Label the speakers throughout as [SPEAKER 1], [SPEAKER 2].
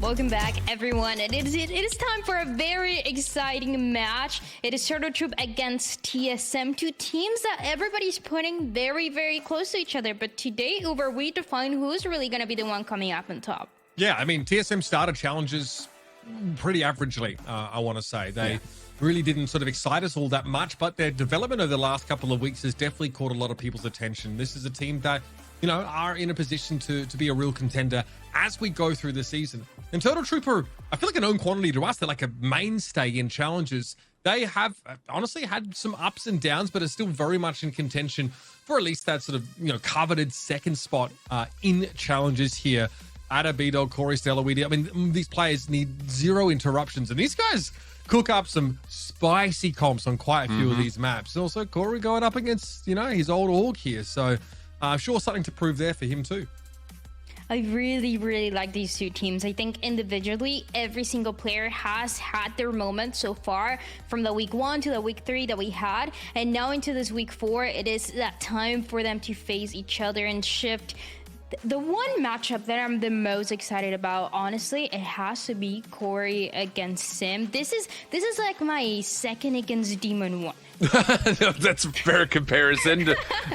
[SPEAKER 1] Welcome back, everyone. It is time for a very exciting match. It is Turtle Troop against TSM, two teams that everybody's putting very, very close to each other. But today, Uber, we define who's really going to be the one coming up on top.
[SPEAKER 2] Yeah, I mean, TSM started challenges pretty averagely, I want to say. They really didn't sort of excite us all that much, but their development over the last couple of weeks has definitely caught a lot of people's attention. This is a team that, you know, are in a position to be a real contender as we go through the season. And Turtle Trooper, I feel like a known quantity to us. They're like a mainstay in challenges. They have honestly had some ups and downs, but are still very much in contention for at least that sort of, you know, coveted second spot in challenges here. Ada, B-Dog, Corey, Stella, Weedy. I mean, these players need zero interruptions, and these guys cook up some spicy comps on quite a few of these maps. And also, Corey going up against, you know, his old org here. So I'm sure something to prove there for him too.
[SPEAKER 1] I really, really like these two teams. I think individually, every single player has had their moment so far, from the week 1 to the week 3 that we had. And now into this week 4, it is that time for them to face each other and shift. The one matchup that I'm the most excited about, honestly, it has to be Corey against Sim. This is like my second against Demon 1.
[SPEAKER 3] That's a fair comparison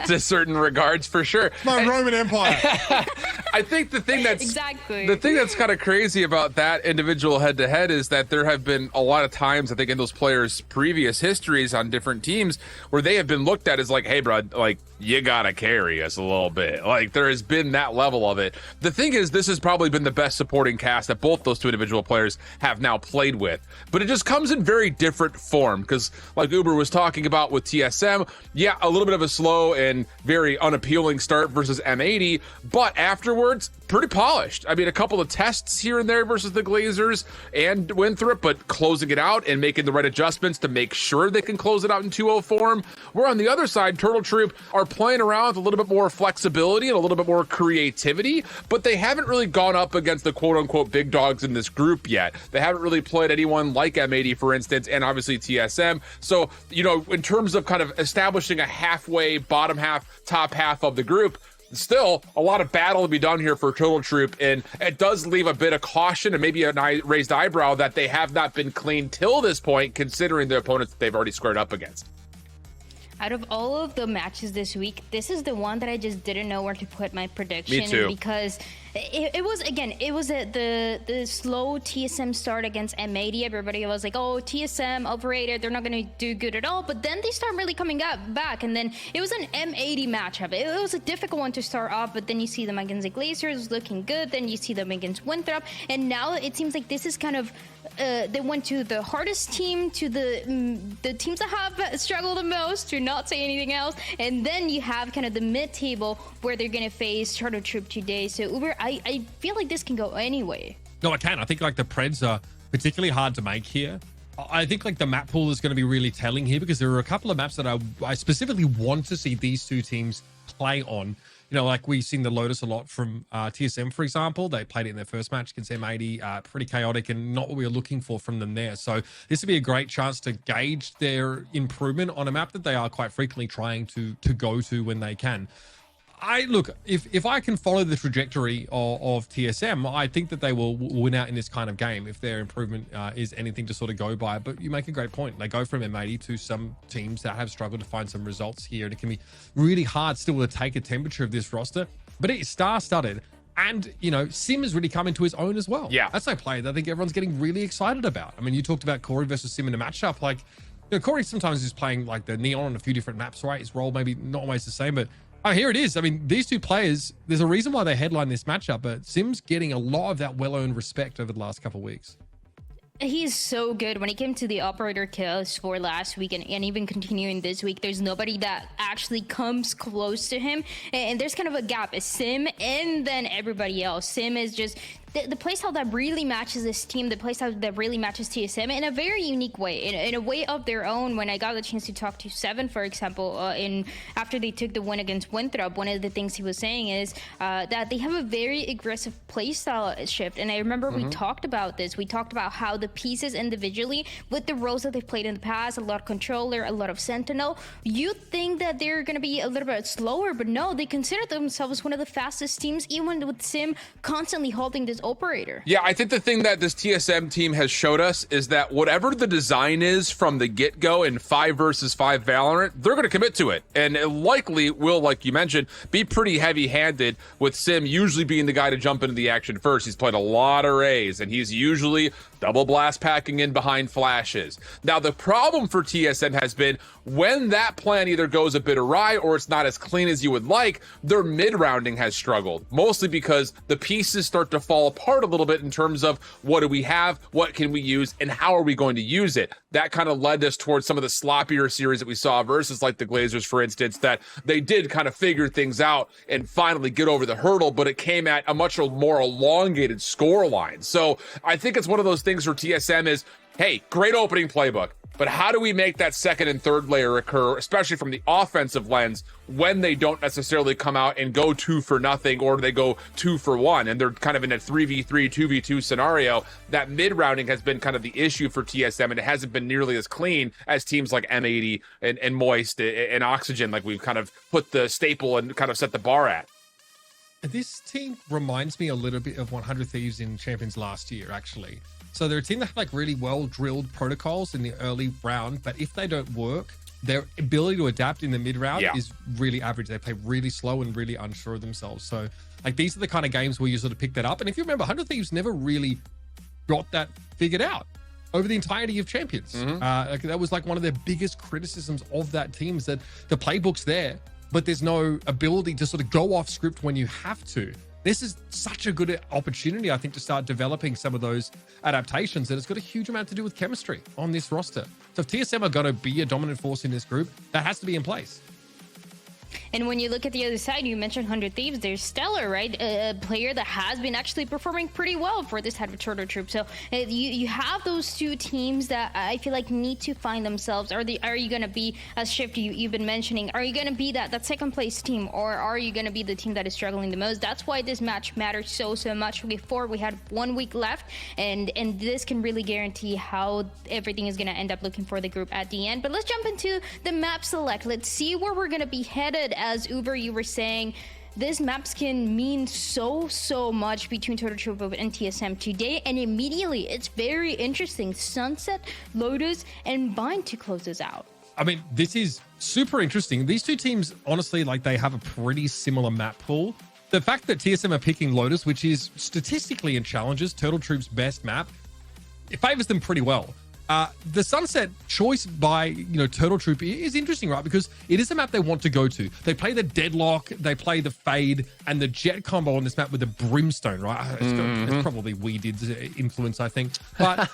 [SPEAKER 3] to certain regards, for sure.
[SPEAKER 2] My Roman Empire.
[SPEAKER 3] I think the thing that's
[SPEAKER 1] exactly
[SPEAKER 3] the thing that's kind of crazy about that individual head-to-head is that there have been a lot of times, I think, in those players' previous histories on different teams where they have been looked at as like, hey, bro, like, you gotta carry us a little bit. Like, there has been that level of it. The thing is, this has probably been the best supporting cast that both those two individual players have now played with. But it just comes in very different form, because like Uber was talking about with TSM, yeah, a little bit of a slow and very unappealing start versus M80, but afterwards, pretty polished. I mean, a couple of tests here and there versus the Glazers and Winthrop, but closing it out and making the right adjustments to make sure they can close it out in 2-0 form. Where on the other side, Turtle Troop are playing around with a little bit more flexibility and a little bit more creativity, but they haven't really gone up against the quote-unquote big dogs in this group yet. They haven't really played anyone like M80, for instance, and obviously TSM. So, you know, in terms of kind of establishing a halfway, bottom half, top half of the group, still a lot of battle to be done here for Turtle Troop, and it does leave a bit of caution and maybe a raised eyebrow that they have not been clean till this point, considering the opponents that they've already squared up against.
[SPEAKER 1] Out of all of the matches this week, this is the one that I just didn't know where to put my prediction.
[SPEAKER 3] Me too.
[SPEAKER 1] Because it was the slow TSM start against M80. Everybody was like, oh, TSM overrated, they're not going to do good at all. But then they start really coming back, and then it was an M80 matchup. It was a difficult one to start off, but then you see them against the Glazers looking good, then you see them against Winthrop, and now it seems like this is kind of they went to the hardest team, to the teams that have struggled the most, to not say anything else, and then you have kind of the mid-table where they're going to face Turtle Troop today. So Uber, I feel like this can go anyway.
[SPEAKER 2] No, I can. I think like the Preds are particularly hard to make here. I think like the map pool is going to be really telling here, because there are a couple of maps that I specifically want to see these two teams play on. You know, like we've seen the Lotus a lot from TSM, for example. They played it in their first match against M80, pretty chaotic and not what we were looking for from them there. So this would be a great chance to gauge their improvement on a map that they are quite frequently trying to go to when they can. Look, if I can follow the trajectory of TSM, I think that they will win out in this kind of game if their improvement is anything to sort of go by. But you make a great point. They go from M80 to some teams that have struggled to find some results here, and it can be really hard still to take a temperature of this roster. But it is star-studded, and, you know, Sim has really come into his own as well.
[SPEAKER 3] Yeah.
[SPEAKER 2] That's a play that I think everyone's getting really excited about. I mean, you talked about Corey versus Sim in a matchup. Like, you know, Corey sometimes is playing like the Neon on a few different maps, right? His role maybe not always the same, but oh, here it is. I mean, these two players, there's a reason why they headline this matchup, but Sim's getting a lot of that well-earned respect over the last couple of weeks.
[SPEAKER 1] He's so good. When it came to the operator kills for last week and even continuing this week, there's nobody that actually comes close to him. And there's kind of a gap. It's Sim and then everybody else. Sim is just the playstyle that really matches this team, the playstyle that really matches TSM in a very unique way, in a way of their own. When I got the chance to talk to Seven, for example, after they took the win against Winthrop, one of the things he was saying is that they have a very aggressive playstyle shift. And I remember we talked about this. We talked about how the pieces individually, with the roles that they've played in the past, a lot of controller, a lot of sentinel, you think that they're going to be a little bit slower, but no, they consider themselves one of the fastest teams, even with Sim constantly holding this operator.
[SPEAKER 3] Yeah, I think the thing that this TSM team has showed us is that whatever the design is from the get-go in 5 versus 5 Valorant, they're going to commit to it. And it likely will, like you mentioned, be pretty heavy-handed, with Sim usually being the guy to jump into the action first. He's played a lot of Rays, and he's usually double blast packing in behind flashes. Now, the problem for TSM has been when that plan either goes a bit awry or it's not as clean as you would like, their mid-rounding has struggled, mostly because the pieces start to fall apart a little bit in terms of what do we have, what can we use, and how are we going to use it. That kind of led us towards some of the sloppier series that we saw versus like the Glazers, for instance, that they did kind of figure things out and finally get over the hurdle, but it came at a much more elongated score line. So I think it's one of those things for TSM is, hey, great opening playbook, but how do we make that second and third layer occur, especially from the offensive lens, when they don't necessarily come out and go 2 for nothing or they go 2 for 1 and they're kind of in a 3v3, 2v2 scenario? That mid-rounding has been kind of the issue for TSM, and it hasn't been nearly as clean as teams like M80 and Moist and Oxygen, like we've kind of put the staple and kind of set the bar at.
[SPEAKER 2] This team reminds me a little bit of 100 Thieves in Champions last year, actually. So they're a team that have like really well-drilled protocols in the early round, but if they don't work, their ability to adapt in the mid-round is really average. They play really slow and really unsure of themselves. So like these are the kind of games where you sort of pick that up. And if you remember, 100 Thieves never really got that figured out over the entirety of Champions. Like that was like one of their biggest criticisms of that team, is that the playbook's there, but there's no ability to sort of go off script when you have to. This is such a good opportunity, I think, to start developing some of those adaptations, and it's got a huge amount to do with chemistry on this roster. So if TSM are going to be a dominant force in this group, that has to be in place.
[SPEAKER 1] And when you look at the other side, you mentioned 100 Thieves. There's Stellar, right? A player that has been actually performing pretty well for this type of Turtle Troop. So you have those two teams that I feel like need to find themselves. Are you going to be, as Shift you've been mentioning, are you going to be that second place team, or are you going to be the team that is struggling the most? That's why this match matters so much. Before we had 1 week left, and this can really guarantee how everything is going to end up looking for the group at the end. But let's jump into the map select. Let's see where we're going to be headed. As Uber, you were saying, this maps can mean so much between Turtle Troop and TSM today, and immediately it's very interesting. Sunset, Lotus, and Bind to close this out.
[SPEAKER 2] I mean, this is super interesting. These two teams, honestly, like they have a pretty similar map pool. The fact that TSM are picking Lotus, which is statistically in Challengers, Turtle Troop's best map, it favors them pretty well. The Sunset choice by, Turtle Troop is interesting, right? Because it is a map they want to go to. They play the Deadlock, they play the Fade, and the Jet combo on this map with the Brimstone, right? It's probably Weedid's influence, I think. But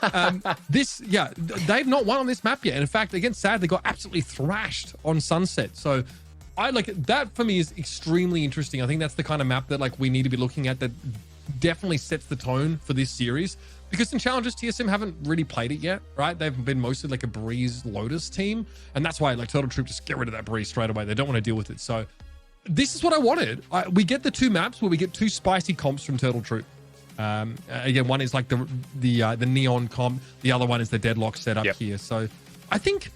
[SPEAKER 2] they've not won on this map yet. And in fact, against SAD, they got absolutely thrashed on Sunset. So I like that. For me is extremely interesting. I think that's the kind of map that like we need to be looking at, that definitely sets the tone for this series. Because in Challengers, TSM haven't really played it yet, right? They've been mostly like a Breeze Lotus team. And that's why like Turtle Troop just get rid of that Breeze straight away. They don't want to deal with it. So this is what I wanted. We get the two maps where we get two spicy comps from Turtle Troop. Again, one is like the Neon comp. The other one is the Deadlock setup here. So I think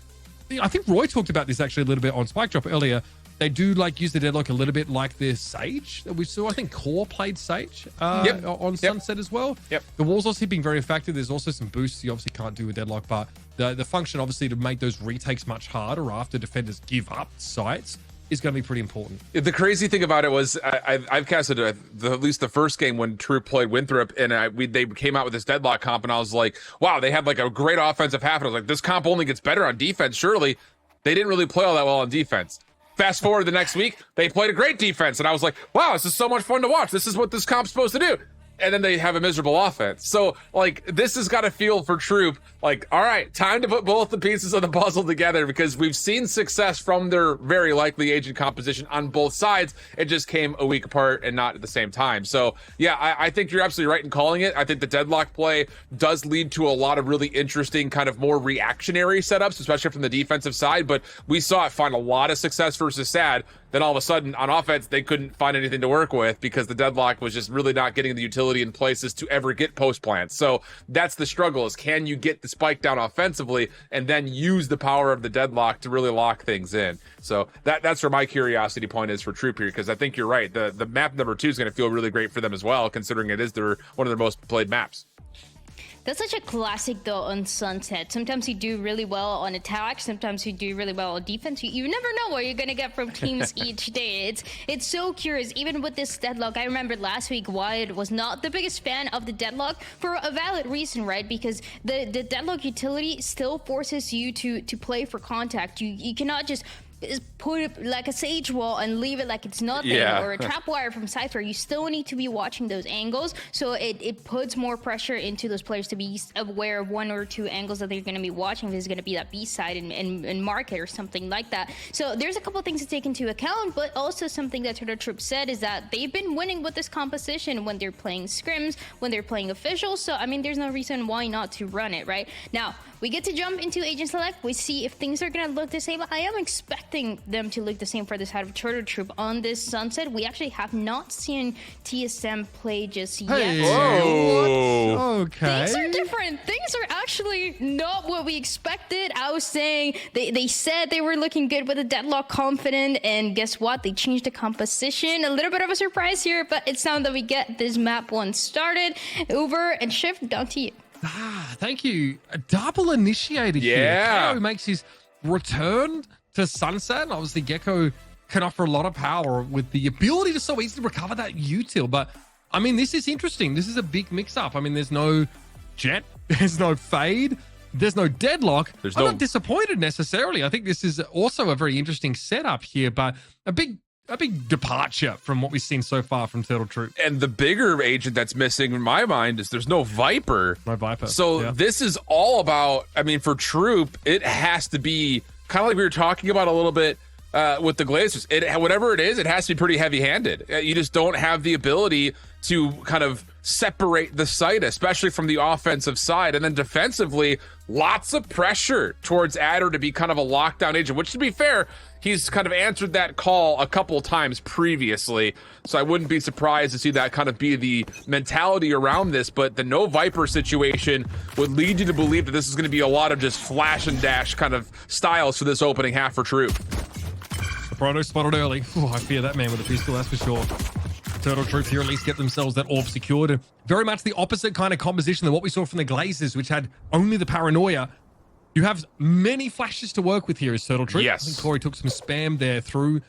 [SPEAKER 2] Roy talked about this actually a little bit on Spike Drop earlier. They do like use the Deadlock a little bit like the Sage that we saw. I think Core played Sage on Sunset as well. The wall's also being very effective. There's also some boosts you obviously can't do with Deadlock, but the function obviously to make those retakes much harder after defenders give up sites is going to be pretty important.
[SPEAKER 3] The crazy thing about it was I've casted at least the first game when Troop played Winthrop, and they came out with this Deadlock comp, and I was like, wow, they had like a great offensive half, and I was like, this comp only gets better on defense. Surely they didn't really play all that well on defense. Fast forward the next week, they played a great defense, and I was like, wow, this is so much fun to watch. This is what this comp's supposed to do. And then they have a miserable offense. So, like, this has got to feel for Troop like, all right, time to put both the pieces of the puzzle together, because we've seen success from their very likely agent composition on both sides. It just came a week apart and not at the same time. So, yeah, I think you're absolutely right in calling it. I think the Deadlock play does lead to a lot of really interesting kind of more reactionary setups, especially from the defensive side. But we saw it find a lot of success versus SAD. Then all of a sudden on offense, they couldn't find anything to work with because the Deadlock was just really not getting the utility utility in places to ever get post plants. So that's the struggle, is can you get the spike down offensively and then use the power of the deadlock to really lock things in? So that's where my curiosity point is for Troop here, because I think you're right. The map number 2 is going to feel really great for them as well, considering it is one of their most played maps.
[SPEAKER 1] That's such a classic though on Sunset. Sometimes you do really well on attack, sometimes you do really well on defense. You never know what you're gonna get from teams each day. It's so curious. Even with this deadlock, I remember last week Wyatt was not the biggest fan of the deadlock for a valid reason, right? Because the deadlock utility still forces you to play for contact. You cannot just put it like a sage wall and leave it like it's nothing, or a trap wire from Cypher. You still need to be watching those angles, so it puts more pressure into those players to be aware of 1 or 2 angles that they're going to be watching. If it's going to be that B side in market or something like that. So there's a couple of things to take into account, but also something that Turtle Troop said is that they've been winning with this composition when they're playing scrims, when they're playing officials. So I mean, there's no reason why not to run it, right? Now we get to jump into Agent Select. We see if things are going to look the same. I am expecting them to look the same for the side of Turtle Troop on this Sunset. We actually have not seen TSM play just yet.
[SPEAKER 3] Whoa.
[SPEAKER 2] Okay.
[SPEAKER 1] Things are different. Things are actually not what we expected. I was saying they said they were looking good with a deadlock confident, and guess what? They changed the composition. A little bit of a surprise here, but it's time that we get this map 1 started. Over and Shift, down to you.
[SPEAKER 2] Thank you. A double initiated here. Gecko makes his return to Sunset. Obviously, Gecko can offer a lot of power with the ability to so easily recover that util. But, I mean, this is interesting. This is a big mix-up. I mean, there's no Jet. There's no Fade. There's no deadlock. I'm not disappointed necessarily. I think this is also a very interesting setup here, but a big departure from what we've seen so far from Turtle Troop.
[SPEAKER 3] And the bigger agent that's missing in my mind is there's no Viper.
[SPEAKER 2] No Viper.
[SPEAKER 3] So this is all about, I mean, for Troop, it has to be kind of like we were talking about a little bit with the Glazers. Whatever it is, it has to be pretty heavy-handed. You just don't have the ability to kind of separate the site, especially from the offensive side. And then defensively, lots of pressure towards Adder to be kind of a lockdown agent, which, to be fair, he's kind of answered that call a couple times previously. So I wouldn't be surprised to see that kind of be the mentality around this. But the no Viper situation would lead you to believe that this is going to be a lot of just flash and dash kind of styles for this opening half for Troop.
[SPEAKER 2] Proto spotted early. Ooh, I fear that man with a pistol, that's for sure. Turtle Troops here at least get themselves that orb secured. And very much the opposite kind of composition than what we saw from the Glazers, which had only the paranoia. You have many flashes to work with here as Turtle Troop.
[SPEAKER 3] Yes.
[SPEAKER 2] I think Corey took some spam there through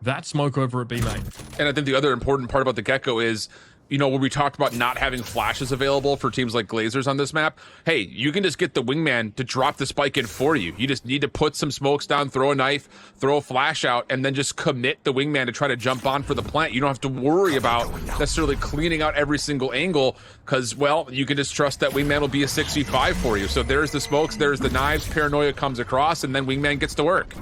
[SPEAKER 2] that smoke over at B main.
[SPEAKER 3] And I think the other important part about the Gecko is, you know, when we talked about not having flashes available for teams like Glazers on this map, hey, you can just get the wingman to drop the spike in for you. You just need to put some smokes down, throw a knife, throw a flash out, and then just commit the wingman to try to jump on for the plant. You don't have to worry about necessarily cleaning out every single angle because, well, you can just trust that wingman will be a 6v5 for you. So there's the smokes, there's the knives, paranoia comes across, and then wingman gets to work.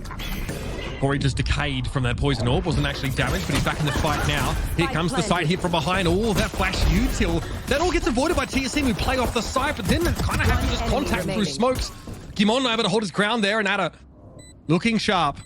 [SPEAKER 2] Corey just decayed from that poison orb, wasn't actually damaged, but he's back in the fight now. Here comes the side hit from behind. Oh, that flash util. That all gets avoided by TSM, who play off the side, but then kind of have to just contact through smokes. Gimon able to hold his ground there, and Ada looking sharp.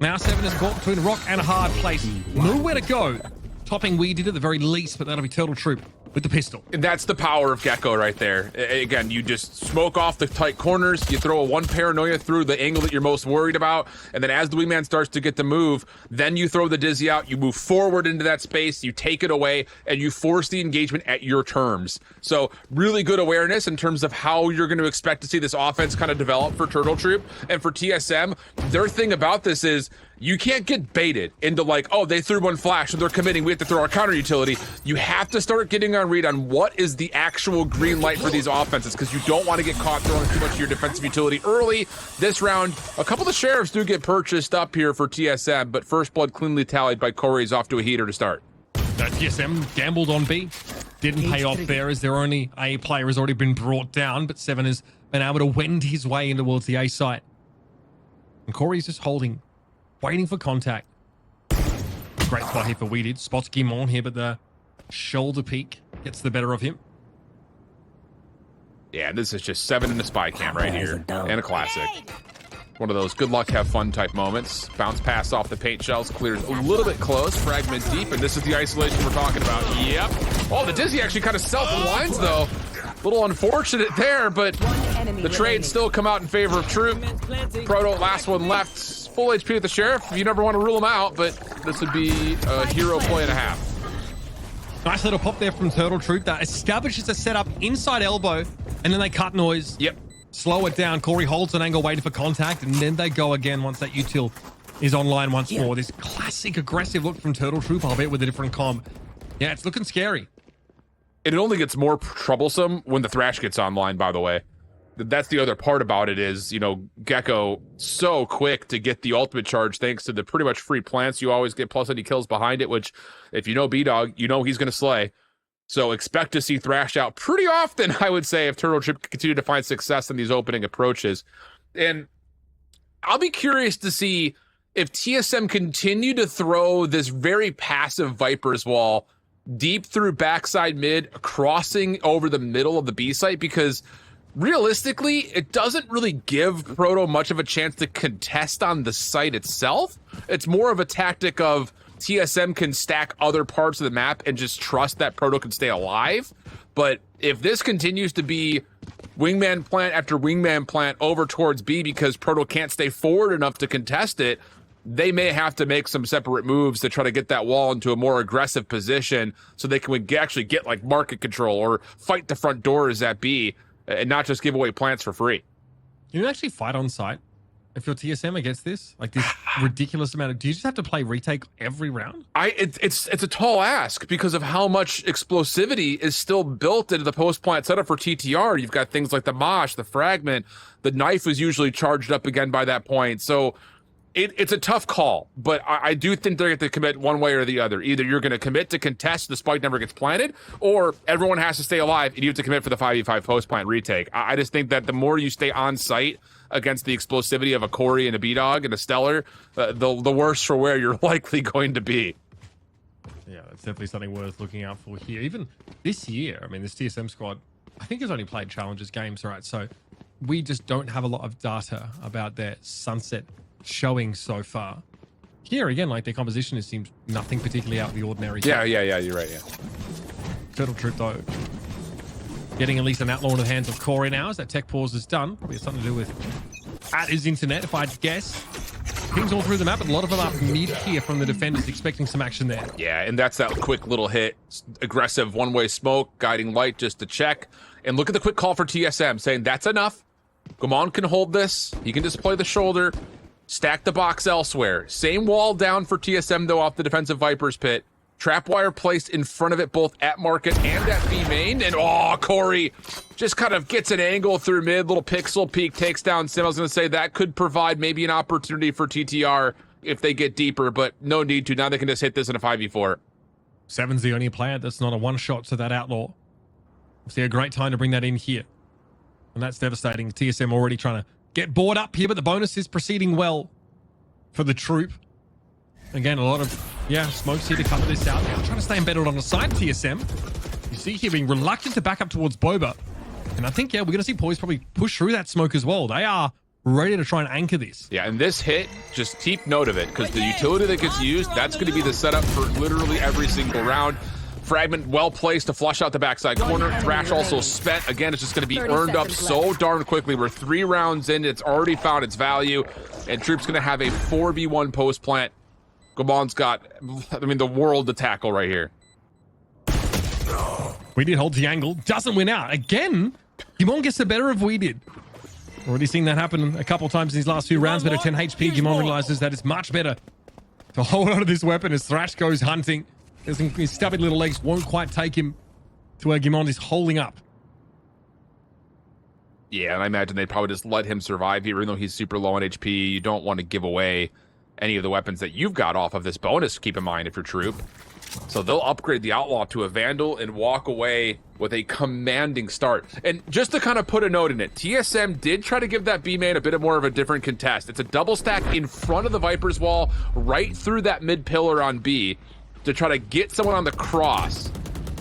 [SPEAKER 2] Now 7 is caught between a rock and a hard place. Nowhere to go. Topping we did at the very least, but that'll be Turtle Troop with the pistol.
[SPEAKER 3] And that's the power of Gecko right there. Again, you just smoke off the tight corners, you throw a 1 paranoia through the angle that you're most worried about, and then as the wingman starts to get the move, then you throw the dizzy out, you move forward into that space, you take it away, and you force the engagement at your terms. So really good awareness in terms of how you're going to expect to see this offense kind of develop for Turtle Troop. And for TSM, their thing about this is you can't get baited into like, oh, they threw 1 flash and they're committing, we have to throw our counter utility. You have to start getting on read on what is the actual green light for these offenses, because you don't want to get caught throwing too much of your defensive utility early. This round, a couple of the sheriffs do get purchased up here for TSM, but first blood cleanly tallied by Corey's off to a heater to start.
[SPEAKER 2] TSM gambled on B. Didn't pay off there as their only A player has already been brought down, but 7 has been able to wend his way in towards the A site. And Corey's just holding, waiting for contact. Great spot here for Weeded. Spots Gimon here, but the shoulder peek gets the better of him.
[SPEAKER 3] Yeah, this is just 7 in the spy cam right here. And a classic. One of those good luck, have fun type moments. Bounce pass off the paint shells, clears a little bit close, fragment deep, and this is the isolation we're talking about. Yep. Oh, the Dizzy actually kind of self-aligns though. A little unfortunate there, but the trade still come out in favor of Troop. Proto, last one left. Full HP with the Sheriff. You never want to rule him out, but this would be a hero play and a half.
[SPEAKER 2] Nice little pop there from Turtle Troop that establishes a setup inside elbow, and then they cut noise.
[SPEAKER 3] Yep.
[SPEAKER 2] Slow it down. Corey holds an angle waiting for contact, and then they go again once that util is online once more. This classic aggressive look from Turtle Troop, albeit with a different comp. Yeah, it's looking scary.
[SPEAKER 3] It only gets more troublesome when the Thrash gets online, by the way. That's the other part about it is, you know, Gecko so quick to get the ultimate charge thanks to the pretty much free plants. You always get plus any kills behind it, which if you know B-Dog, you know he's going to slay. So expect to see Thrash out pretty often, I would say, if Turtle Troop continue to find success in these opening approaches. And I'll be curious to see if TSM continue to throw this very passive Viper's wall deep through backside mid, crossing over the middle of the B site, because realistically, it doesn't really give Proto much of a chance to contest on the site itself. It's more of a tactic of TSM can stack other parts of the map and just trust that Proto can stay alive. But if this continues to be wingman plant after wingman plant over towards B because Proto can't stay forward enough to contest it, they may have to make some separate moves to try to get that wall into a more aggressive position so they can actually get like market control or fight the front doors at B and not just give away plants for free.
[SPEAKER 2] Can you actually fight on site if you're TSM against this? Like this ridiculous amount of... Do you just have to play retake every round?
[SPEAKER 3] It's a tall ask because of how much explosivity is still built into the post-plant setup for TTR. You've got things like the Mosh, the Fragment. The knife was usually charged up again by that point. So it's a tough call, but I do think they're going to commit one way or the other. Either you're going to commit to contest the spike never gets planted, or everyone has to stay alive and you have to commit for the 5v5 post-plant retake. I just think that the more you stay on site against the explosivity of a Corey and a B-Dog and a Stellar, the worse for where you're likely going to be.
[SPEAKER 2] Yeah, that's definitely something worth looking out for here. Even this year, I mean, this TSM squad, I think has only played Challengers games, right? So we just don't have a lot of data about their Sunset showing so far. Here again, like their composition, it seems nothing particularly out of the ordinary.
[SPEAKER 3] Yeah, you're right, yeah.
[SPEAKER 2] Turtle Troop though, getting at least an outlaw in the hands of Corey now as that tech pause is done. Probably has something to do with at his internet, if I'd guess. Pings all through the map, but a lot of them up mid here from the defenders, expecting some action there.
[SPEAKER 3] Yeah, and that's that quick little hit, aggressive one-way smoke, guiding light just to check. And look at the quick call for TSM, saying that's enough. Gumon can hold this. He can just play the shoulder. Stack the box elsewhere. Same wall down for TSM, though, off the defensive Viper's pit. Trapwire placed in front of it, both at market and at B main. And, oh, Corey just kind of gets an angle through mid. Little pixel peek, takes down Sim. I was going to say that could provide maybe an opportunity for TTR if they get deeper, but no need to. Now they can just hit this in a 5v4.
[SPEAKER 2] Seven's the only player that's not a one-shot to that outlaw. See a great time to bring that in here. And that's devastating. TSM already trying to get bored up here, but the bonus is proceeding well for the Troop. Again, a lot of, smokes here to cover this out. Now trying to stay embedded on the side, TSM. You see here being reluctant to back up towards Boba. And I think, we're going to see Poise probably push through that smoke as well. They are ready to try and anchor this.
[SPEAKER 3] Yeah, and this hit, just keep note of it, because the utility that gets used, that's going to be the setup for literally every single round. Fragment well placed to flush out the backside corner. Thrash also spent. Again, it's just going to be earned up so darn quickly. We're 3 rounds in. It's already found its value. And Troop's going to have a 4v1 post plant. Gabon's got, the world to tackle right here.
[SPEAKER 2] We did hold the angle. Doesn't win out. Again, Gimon gets the better of we did. Already seen that happen a couple times in these last few rounds. But at 10 HP, Gimon realizes that it's much better to hold on to this weapon as Thrash goes hunting. His stubby little legs won't quite take him to where Gimon is holding up.
[SPEAKER 3] Yeah, and I imagine they'd probably just let him survive here, even though he's super low on HP. You don't want to give away any of the weapons that you've got off of this bonus, keep in mind, if you're Troop. So they'll upgrade the Outlaw to a Vandal and walk away with a commanding start. And just to kind of put a note in it, TSM did try to give that B-main a bit more of a different contest. It's a double stack in front of the Viper's wall, right through that mid pillar on B, to try to get someone on the cross.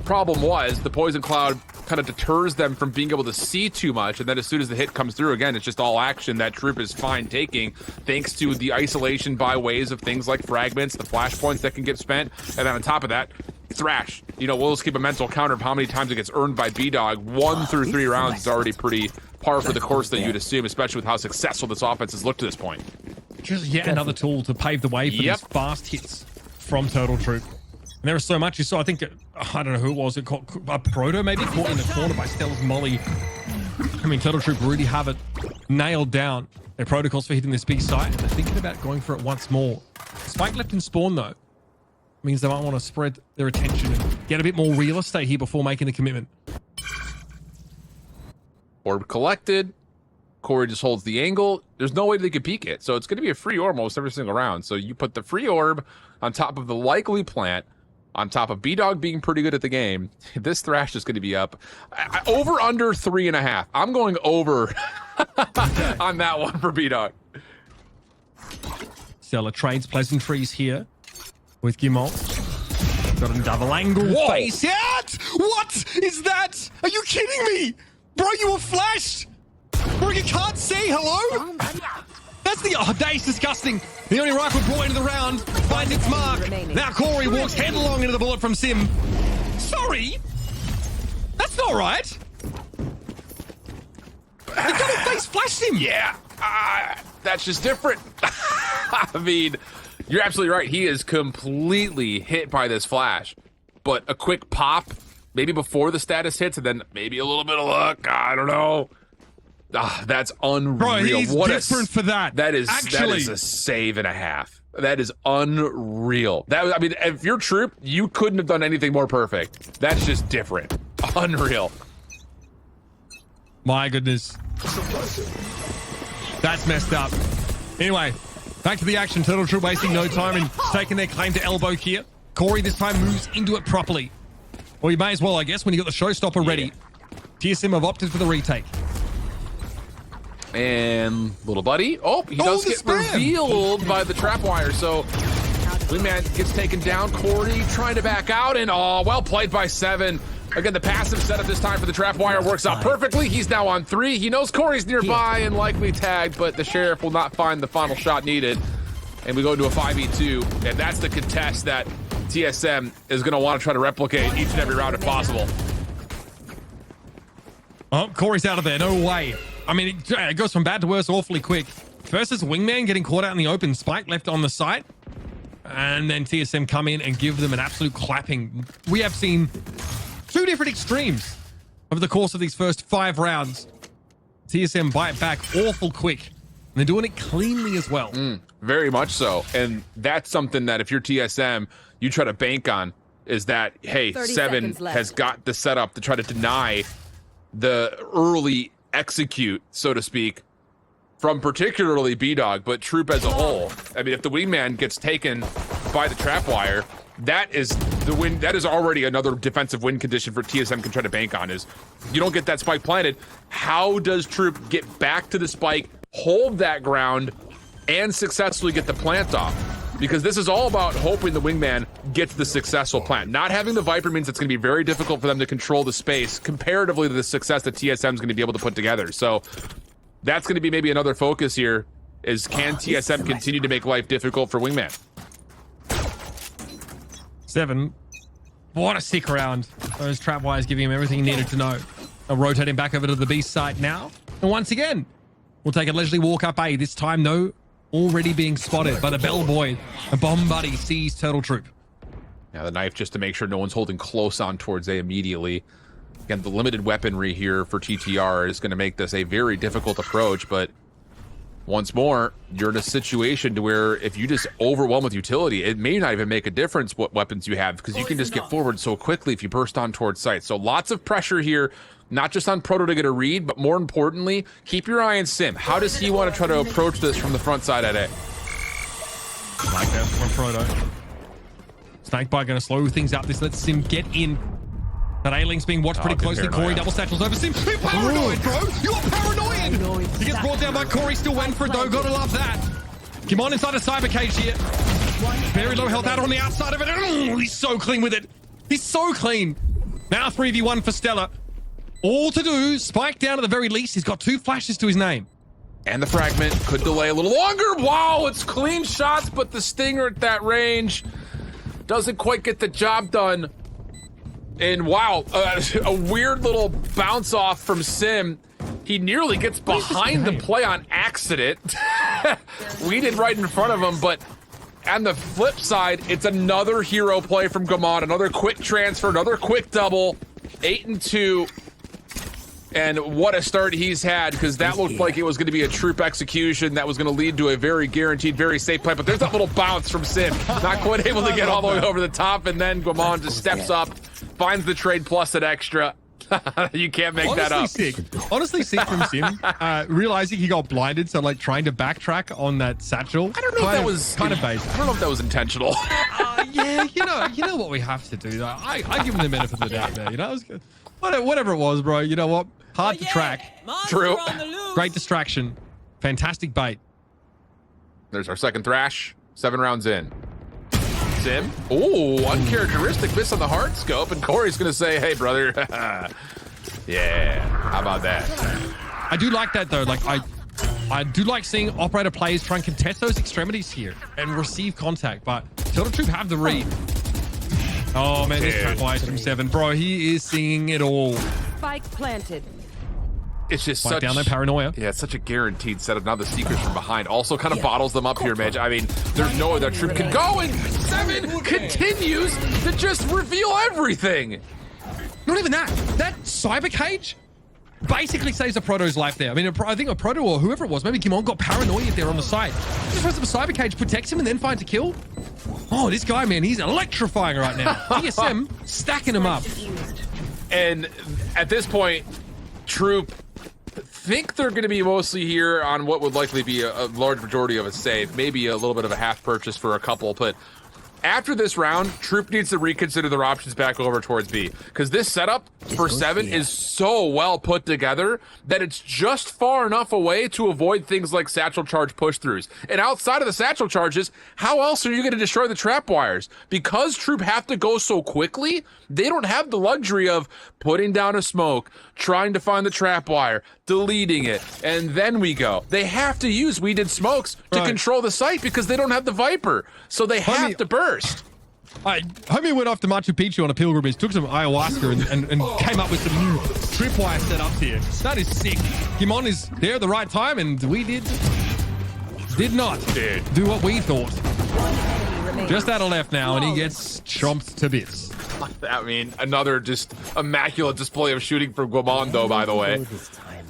[SPEAKER 3] Problem was, the Poison Cloud kind kind of deters them from being able to see too much. And then as soon as the hit comes through, again, it's just all action that Troop is fine taking, thanks to the isolation by ways of things like fragments, the flashpoints that can get spent, and then on top of that, Thrash. You know, we'll just keep a mental counter of how many times it gets earned by B-Dog. 1 through 3 rounds is already pretty par for the course that you'd assume, especially with how successful this offense has looked to this point.
[SPEAKER 2] Just yet another tool to pave the way for these fast hits from Turtle Troop. And there was so much you saw. I think, I don't know who it was. It caught a Proto maybe caught in the corner by Stella's Molly. I mean, Turtle Troop really have it nailed down. Their protocols for hitting this big site. And they're thinking about going for it once more. Spike left in spawn though. Means they might want to spread their attention and get a bit more real estate here before making the commitment.
[SPEAKER 3] Orb collected. Corey just holds the angle. There's no way they could peek it. So it's going to be a free orb almost every single round. So you put the free orb on top of the likely plant, on top of B-Dog being pretty good at the game. This Thrash is going to be up. Over under 3.5. I'm going over on that one for B-Dog.
[SPEAKER 2] Stella trades pleasantries here with Gimol. Got a double angle.
[SPEAKER 3] Whoa.
[SPEAKER 2] Face out! What is that? Are you kidding me? Bro, you were flashed! Bro, you can't see, hello? That's the, that is disgusting. The only rifle brought into the round finds its mark. Now Corey walks headlong into the bullet from Sim. Sorry? That's not right. The double face flashed him.
[SPEAKER 3] Yeah, that's just different. I mean, you're absolutely right. He is completely hit by this flash. But a quick pop, maybe before the status hits, and then maybe a little bit of luck. I don't know. That's unreal.
[SPEAKER 2] Bro, he's different for that.
[SPEAKER 3] That is a save and a half. That is unreal. I mean, if you're Troop, you couldn't have done anything more perfect. That's just different. Unreal.
[SPEAKER 2] My goodness. That's messed up. Anyway, back to the action. Turtle Troop wasting no time and taking their claim to elbow here. Corey this time moves into it properly. Well, you may as well, I guess, when you got the showstopper ready. TSM have opted for the retake.
[SPEAKER 3] And little buddy, he does get revealed by the trap wire. So Wingman gets taken down. Corey trying to back out, and well played by 7. Again, the passive setup this time for the trap wire works out perfectly. He's now on 3. He knows Corey's nearby and likely tagged, but the Sheriff will not find the final shot needed. And we go into a 5v2, and that's the contest that TSM is going to want to try to replicate each and every round if possible.
[SPEAKER 2] Oh, Corey's out of there. No way. I mean, it goes from bad to worse awfully quick. First is Wingman getting caught out in the open. Spike left on the site. And then TSM come in and give them an absolute clapping. We have seen 2 different extremes over the course of these first 5 rounds. TSM bite back awful quick. And they're doing it cleanly as well.
[SPEAKER 3] Very much so. And that's something that if you're TSM, you try to bank on, is that, hey, 7 has got the setup to try to deny the early execute, so to speak, from particularly B-Dog, but Troop as a whole. I mean, if the Wingman gets taken by the trap wire, that is the win. That is already another defensive win condition for TSM can try to bank on, is you don't get that spike planted. How does Troop get back to the spike, hold that ground, and successfully get the plant off? Because this is all about hoping the Wingman gets the successful plant. Not having the Viper means it's going to be very difficult for them to control the space comparatively to the success that TSM is going to be able to put together. So that's going to be maybe another focus here, is can TSM continue to make life difficult for Wingman?
[SPEAKER 2] 7. What a sick round. Those trap wires giving him everything he needed to know. I'll rotate him back over to the B site now. And once again, we'll take a leisurely walk up A. This time, though, already being spotted by the bellboy. A bomb buddy sees Turtle Troop.
[SPEAKER 3] Now the knife just to make sure no one's holding close on towards A immediately. Again, the limited weaponry here for TTR is going to make this a very difficult approach, but once more, you're in a situation to where if you just overwhelm with utility, it may not even make a difference what weapons you have, because you can just get forward so quickly if you burst on towards sight. So lots of pressure here, not just on Proto to get a read, but more importantly, keep your eye on Sim. How does he want to try to approach this from the front side at A?
[SPEAKER 2] Like that from Proto. Snakebite going to slow things up. This lets Sim get in. That A-Link's being watched pretty closely. Corey double satchels over Sim. You're paranoid, bro! You're paranoid! He gets brought down by Corey. Still went for it, though. Gotta love that. Come on inside a cyber cage here. Very low health out on the outside of it. He's so clean with it. He's so clean. Now 3v1 for Stella. All to do, spike down at the very least. He's got 2 flashes to his name.
[SPEAKER 3] And the fragment could delay a little longer. Wow, it's clean shots, but the stinger at that range doesn't quite get the job done. And wow, a weird little bounce off from Sim. He nearly gets behind the play on accident. We did right in front of him, but on the flip side, it's another hero play from Gamon. Another quick transfer, another quick double. 8-2. And what a start he's had, because that looked like it was going to be a troop execution that was going to lead to a very guaranteed, very safe play. But there's that little bounce from Sim. Not quite able to get all the way over the top. And then Gamon just steps up, finds the trade plus an extra. You can't make that up.
[SPEAKER 2] Honestly sick from Sim. Realizing he got blinded, so like trying to backtrack on that satchel.
[SPEAKER 3] I don't know if that was kind of base. I don't know if that was intentional.
[SPEAKER 2] Yeah, you know what we have to do. I give him the benefit of the doubt there. You know, whatever it was, bro. You know what? Hard to track.
[SPEAKER 3] True.
[SPEAKER 2] Great distraction. Fantastic bait.
[SPEAKER 3] There's our second thrash. 7 rounds in. Sim. Oh, uncharacteristic miss on the hard scope, and Corey's gonna say, "Hey, brother." Yeah. How about that?
[SPEAKER 2] I do like that though. Like I do like seeing operator players try and contest those extremities here and receive contact, but Turtle Troop have the read. Oh man, this trap wise from 7, bro. He is seeing it all.
[SPEAKER 4] Spike planted.
[SPEAKER 3] It's just
[SPEAKER 2] Spike
[SPEAKER 3] such
[SPEAKER 2] down there, paranoia.
[SPEAKER 3] Yeah, it's such a guaranteed setup. Now the Seekers from behind also kind of bottles them up here, Midge. I mean, there's no way that troop can go, and 7 continues to just reveal everything.
[SPEAKER 2] Not even that. That cyber cage basically saves a Proto's life there. I mean, I think a Proto or whoever it was, maybe Kimon got paranoid there on the side. Just throws up a cyber cage, protects him, and then finds a kill. Oh, this guy, man, he's electrifying right now. TSM stacking him up.
[SPEAKER 3] And at this point, Troop think they're going to be mostly here on what would likely be a large majority of a save, maybe a little bit of a half purchase for a couple, but after this round, Troop needs to reconsider their options back over towards B, because this setup for 7 is so well put together that it's just far enough away to avoid things like satchel charge push-throughs. And outside of the satchel charges, how else are you going to destroy the trap wires? Because Troop have to go so quickly, they don't have the luxury of putting down a smoke, trying to find the trap wire, deleting it, and then we go. They have to use We Did Smokes to control the site because they don't have the Viper, so they have to burst.
[SPEAKER 2] Homie went off to Machu Picchu on a pilgrimage, took some ayahuasca and came up with some new tripwire setups here. That is sick. Kimon is there at the right time, and we did not do what we thought. Just out of left now, and he gets chomped to bits.
[SPEAKER 3] I mean, another just immaculate display of shooting from Guamando, by the way.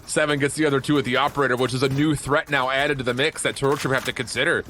[SPEAKER 3] 7 gets the other 2 with the operator, which is a new threat now added to the mix that Turtle Troop have to consider.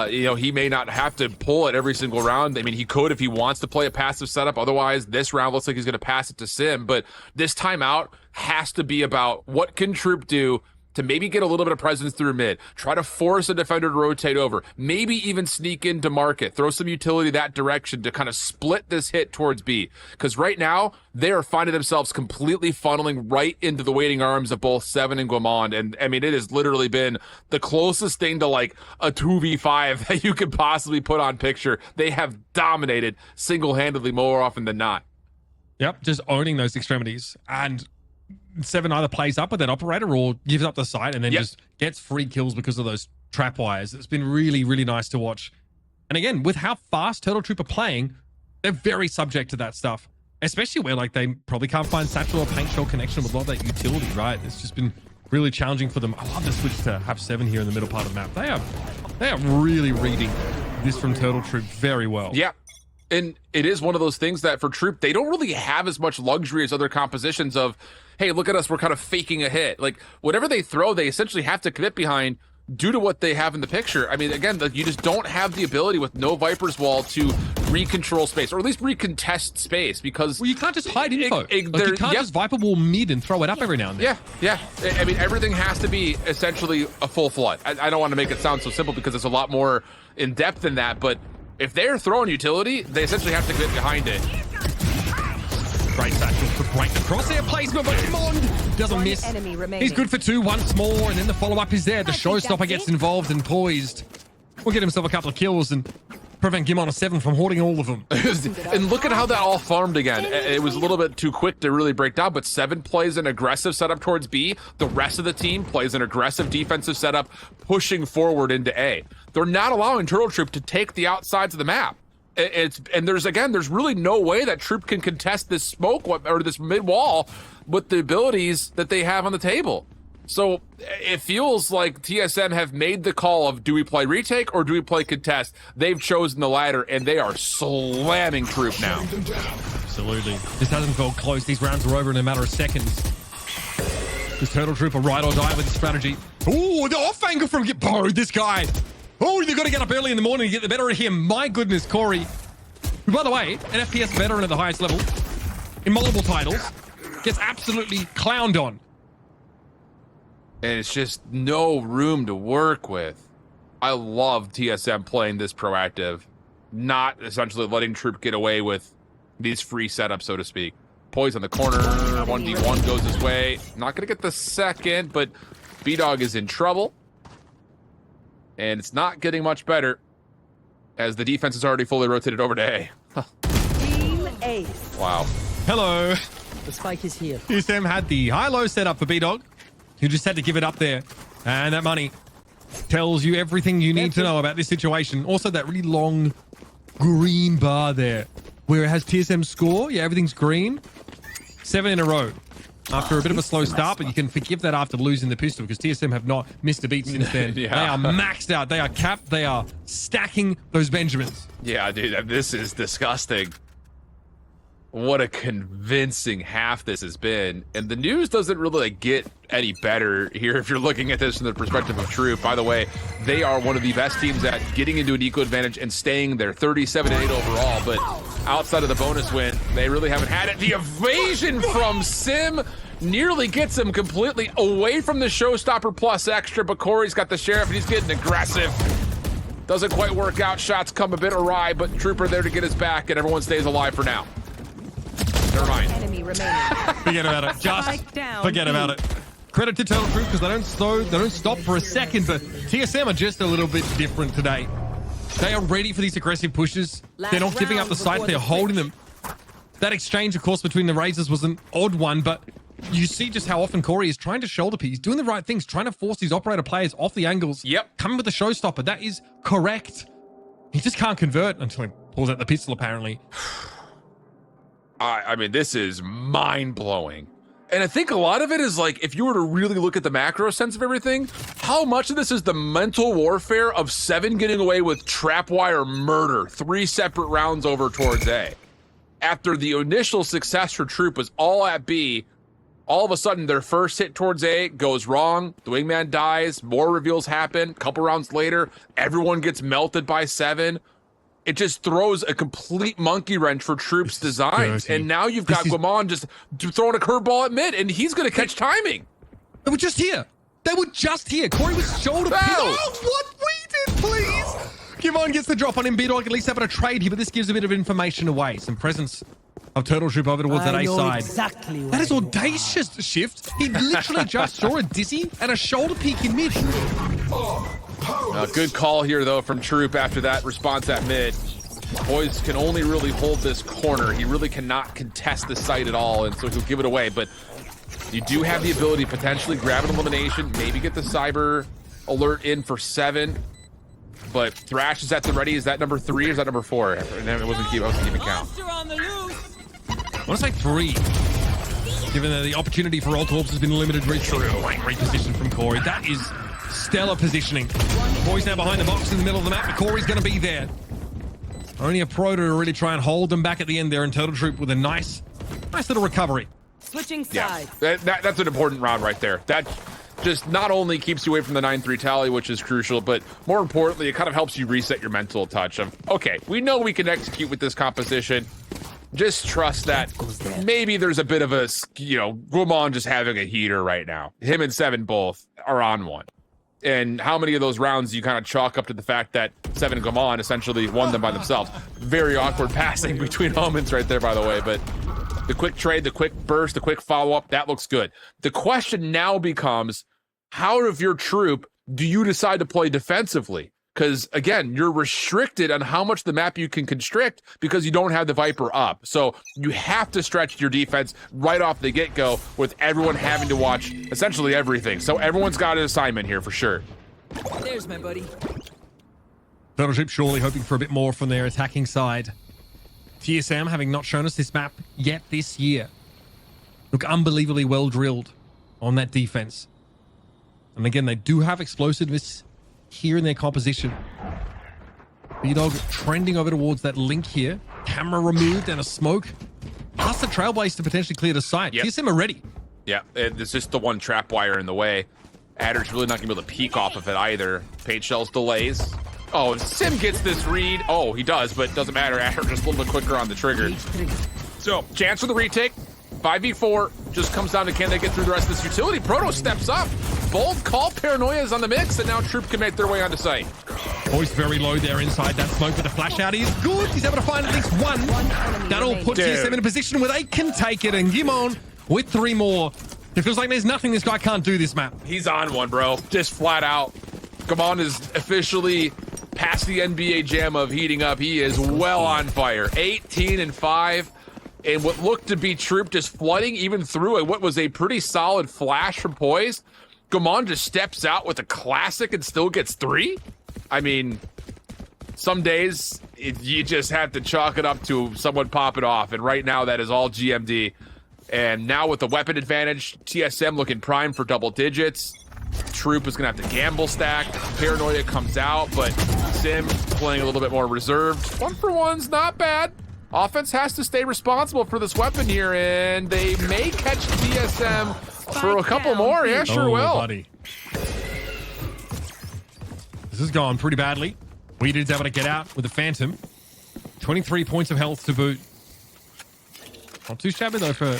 [SPEAKER 3] You know, he may not have to pull it every single round. I mean, he could if he wants to play a passive setup. Otherwise, this round looks like he's going to pass it to Sim. But this timeout has to be about what can Troop do to maybe get a little bit of presence through mid, try to force a defender to rotate over, maybe even sneak into market, throw some utility that direction to kind of split this hit towards B. Because right now, they are finding themselves completely funneling right into the waiting arms of both 7 and Guamond. And I mean, it has literally been the closest thing to like a 2v5 that you could possibly put on picture. They have dominated single-handedly more often than not.
[SPEAKER 2] Yep, just owning those extremities. And 7 either plays up with that operator or gives up the site and then just gets free kills because of those trap wires. It's been really, really nice to watch. And again, with how fast Turtle Troop are playing, they're very subject to that stuff, especially where like they probably can't find satchel or paint shell connection with a lot of that utility, right? It's just been really challenging for them. I love the switch to have 7 here in the middle part of the map. They are really reading this from Turtle Troop very well.
[SPEAKER 3] Yeah. And it is one of those things that for Troop, they don't really have as much luxury as other compositions of, hey, look at us, we're kind of faking a hit. Like, whatever they throw, they essentially have to commit behind due to what they have in the picture. I mean, again, you just don't have the ability with no Viper's Wall to recontrol space, or at least recontest space, because...
[SPEAKER 2] Well, you can't just hide info. You can't just Viper Wall mid and throw it up every now and then.
[SPEAKER 3] Yeah. I mean, everything has to be essentially a full flood. I don't want to make it sound so simple because it's a lot more in depth than that, but if they're throwing utility, they essentially have to get behind it.
[SPEAKER 2] Great satchel to break the crosshair placement, but Mond doesn't miss. He's good for 2 once more, and then the follow-up is there. The showstopper gets involved and poised. Will get himself a couple of kills, and prevent Gimon of 7 from hoarding all of them.
[SPEAKER 3] And look at how that all farmed again. It was a little bit too quick to really break down, but 7 plays an aggressive setup towards B. The rest of the team plays an aggressive defensive setup, pushing forward into A. They're not allowing Turtle Troop to take the outsides of the map. There's really no way that Troop can contest this smoke or this mid wall with the abilities that they have on the table. So it feels like TSM have made the call of, do we play retake or do we play contest? They've chosen the latter, and they are slamming Troop now.
[SPEAKER 2] Absolutely. This hasn't felt close. These rounds are over in a matter of seconds. This Turtle Troop are ride or die with the strategy. Oh, the off angle from Bro, this guy. Oh, you've got to get up early in the morning to get the better of him. My goodness, Corey. Who, by the way, an FPS veteran at the highest level in multiple titles, gets absolutely clowned on.
[SPEAKER 3] And it's just no room to work with. I love TSM playing this proactive, not essentially letting Troop get away with these free setups, so to speak. Poise on the corner, 1v1 goes his way. Not going to get the second, but B-Dog is in trouble. And it's not getting much better as the defense is already fully rotated over to A.
[SPEAKER 4] Team A.
[SPEAKER 3] Wow.
[SPEAKER 2] Hello.
[SPEAKER 4] The spike is here.
[SPEAKER 2] TSM had the high-low setup for B-Dog. You just had to give it up there. And that money tells you everything you need to know about this situation. Also, that really long green bar there, where it has TSM score. Yeah, everything's green. 7 in a row. After a bit of a slow start, but you can forgive that after losing the pistol because TSM have not missed a beat since then.
[SPEAKER 3] Yeah.
[SPEAKER 2] They are maxed out. They are capped. They are stacking those Benjamins.
[SPEAKER 3] Yeah, dude, this is disgusting. What a convincing half this has been. And the news doesn't really get any better here if you're looking at this from the perspective of Troop. By the way, they are one of the best teams at getting into an eco advantage and staying there, 37-8 overall. But outside of the bonus win, they really haven't had it. The evasion from Sim nearly gets him completely away from the showstopper plus extra, but Corey's got the sheriff and he's getting aggressive. Doesn't quite work out. Shots come a bit awry, but Trooper there to get his back, and everyone stays alive for now. Never mind.
[SPEAKER 4] Enemy remaining.
[SPEAKER 2] Forget about it. Just forget about it. Credit to Turtle Troop because they don't stop for a second, but TSM are just a little bit different today. They are ready for these aggressive pushes. They're not giving up the site. They're holding them. That exchange, of course, between the Razors was an odd one, but you see just how often Corey is trying to shoulder piece, doing the right things, trying to force these operator players off the angles.
[SPEAKER 3] Yep.
[SPEAKER 2] Coming with the showstopper. That is correct. He just can't convert until he pulls out the pistol, apparently.
[SPEAKER 3] I mean, this is mind-blowing. And I think a lot of it is like, if you were to really look at the macro sense of everything, how much of this is the mental warfare of 7 getting away with trapwire murder, 3 separate rounds over towards A. After the initial success for Troop was all at B, all of a sudden their first hit towards A goes wrong, the wingman dies, more reveals happen, a couple rounds later, everyone gets melted by 7. It just throws a complete monkey wrench for Troop's designs. And now you've got Guamon just throwing a curveball at mid, and he's going to catch timing.
[SPEAKER 2] They were just here. They were just here. Corey was shoulder. Oh, what we did, please. Guamon gets the drop on him. B-Dog at least having a trade here, but this gives a bit of information away. Some presence of Turtle Troop over towards that A side.
[SPEAKER 4] Exactly
[SPEAKER 2] that is audacious shift. He literally just saw a dizzy and a shoulder peek in mid.
[SPEAKER 3] Good call here, though, from Troop after that response at mid. Boys can only really hold this corner. He really cannot contest the site at all, and so he'll give it away. But you do have the ability to potentially grab an elimination, maybe get the cyber alert in for 7. But Thrash is at the ready. Is that number 3 or is that number 4? And it wasn't keeping count.
[SPEAKER 2] I want to say 3. Given that the opportunity for Alt Orbs has been limited, great position from Corey. That is stellar positioning. Boys now behind the box in the middle of the map, but Corey's going to be there. Only a pro to really try and hold them back at the end there, and Turtle Troop with a nice little recovery.
[SPEAKER 4] Switching sides.
[SPEAKER 3] Yeah, that's an important round right there. That just not only keeps you away from the 9-3 tally, which is crucial, but more importantly, it kind of helps you reset your mental touch of, okay, we know we can execute with this composition. Just trust that maybe there's a bit of a, Guamon just having a heater right now. Him and 7 both are on one. And how many of those rounds you kind of chalk up to the fact that 7 and Guamon essentially won them by themselves. Very awkward passing between moments right there, by the way. But the quick trade, the quick burst, the quick follow-up, that looks good. The question now becomes, how of your Troop do you decide to play defensively? because again, you're restricted on how much the map you can constrict because you don't have the Viper up. So you have to stretch your defense right off the get-go with everyone having to watch essentially everything. So everyone's got an assignment here for sure.
[SPEAKER 4] There's my buddy.
[SPEAKER 2] Battleship surely hoping for a bit more from their attacking side. TSM having not shown us this map yet this year. Look unbelievably well drilled on that defense. And again, they do have explosiveness here in their composition. B-Dog trending over towards that link here. Camera removed and a smoke. Plus the Trailblaze to potentially clear the site.
[SPEAKER 3] Yep.
[SPEAKER 2] TSM are ready.
[SPEAKER 3] Yeah, it's just the one trap wire in the way. Adder's really not going to be able to peek off of it either. Paint shells delays. Oh, Sim gets this read. Oh, he does, but it doesn't matter. Adder just a little bit quicker on the trigger. So, chance for the retake. 5v4 just comes down to can they get through the rest of this utility. Proto steps up. Bold call, Paranoia is on the mix, and now Troop can make their way onto site.
[SPEAKER 2] Voice very low there inside that smoke, but the flash out is good. He's able to find at least one. That'll put TSM in a position where they can take it, and Gimon with 3 more. It feels like there's nothing this guy can't do this map.
[SPEAKER 3] He's on one, bro. Just flat out. Gimon is officially past the NBA jam of heating up. He is well on fire. 18-5. And what looked to be Troop just flooding even through what was a pretty solid flash from Poise. Gimon just steps out with a classic and still gets 3. I mean, some days you just have to chalk it up to someone popping off. And right now that is all GMD. And now with the weapon advantage, TSM looking prime for double digits. Troop is going to have to gamble stack. Paranoia comes out, but Sim playing a little bit more reserved. 1-for-1's not bad. Offense has to stay responsible for this weapon here, and they may catch TSM for a couple more. Yeah, sure will.
[SPEAKER 2] Buddy. This is going pretty badly. Weeded's able to get out with the Phantom. 23 points of health to boot. Not too shabby, though, for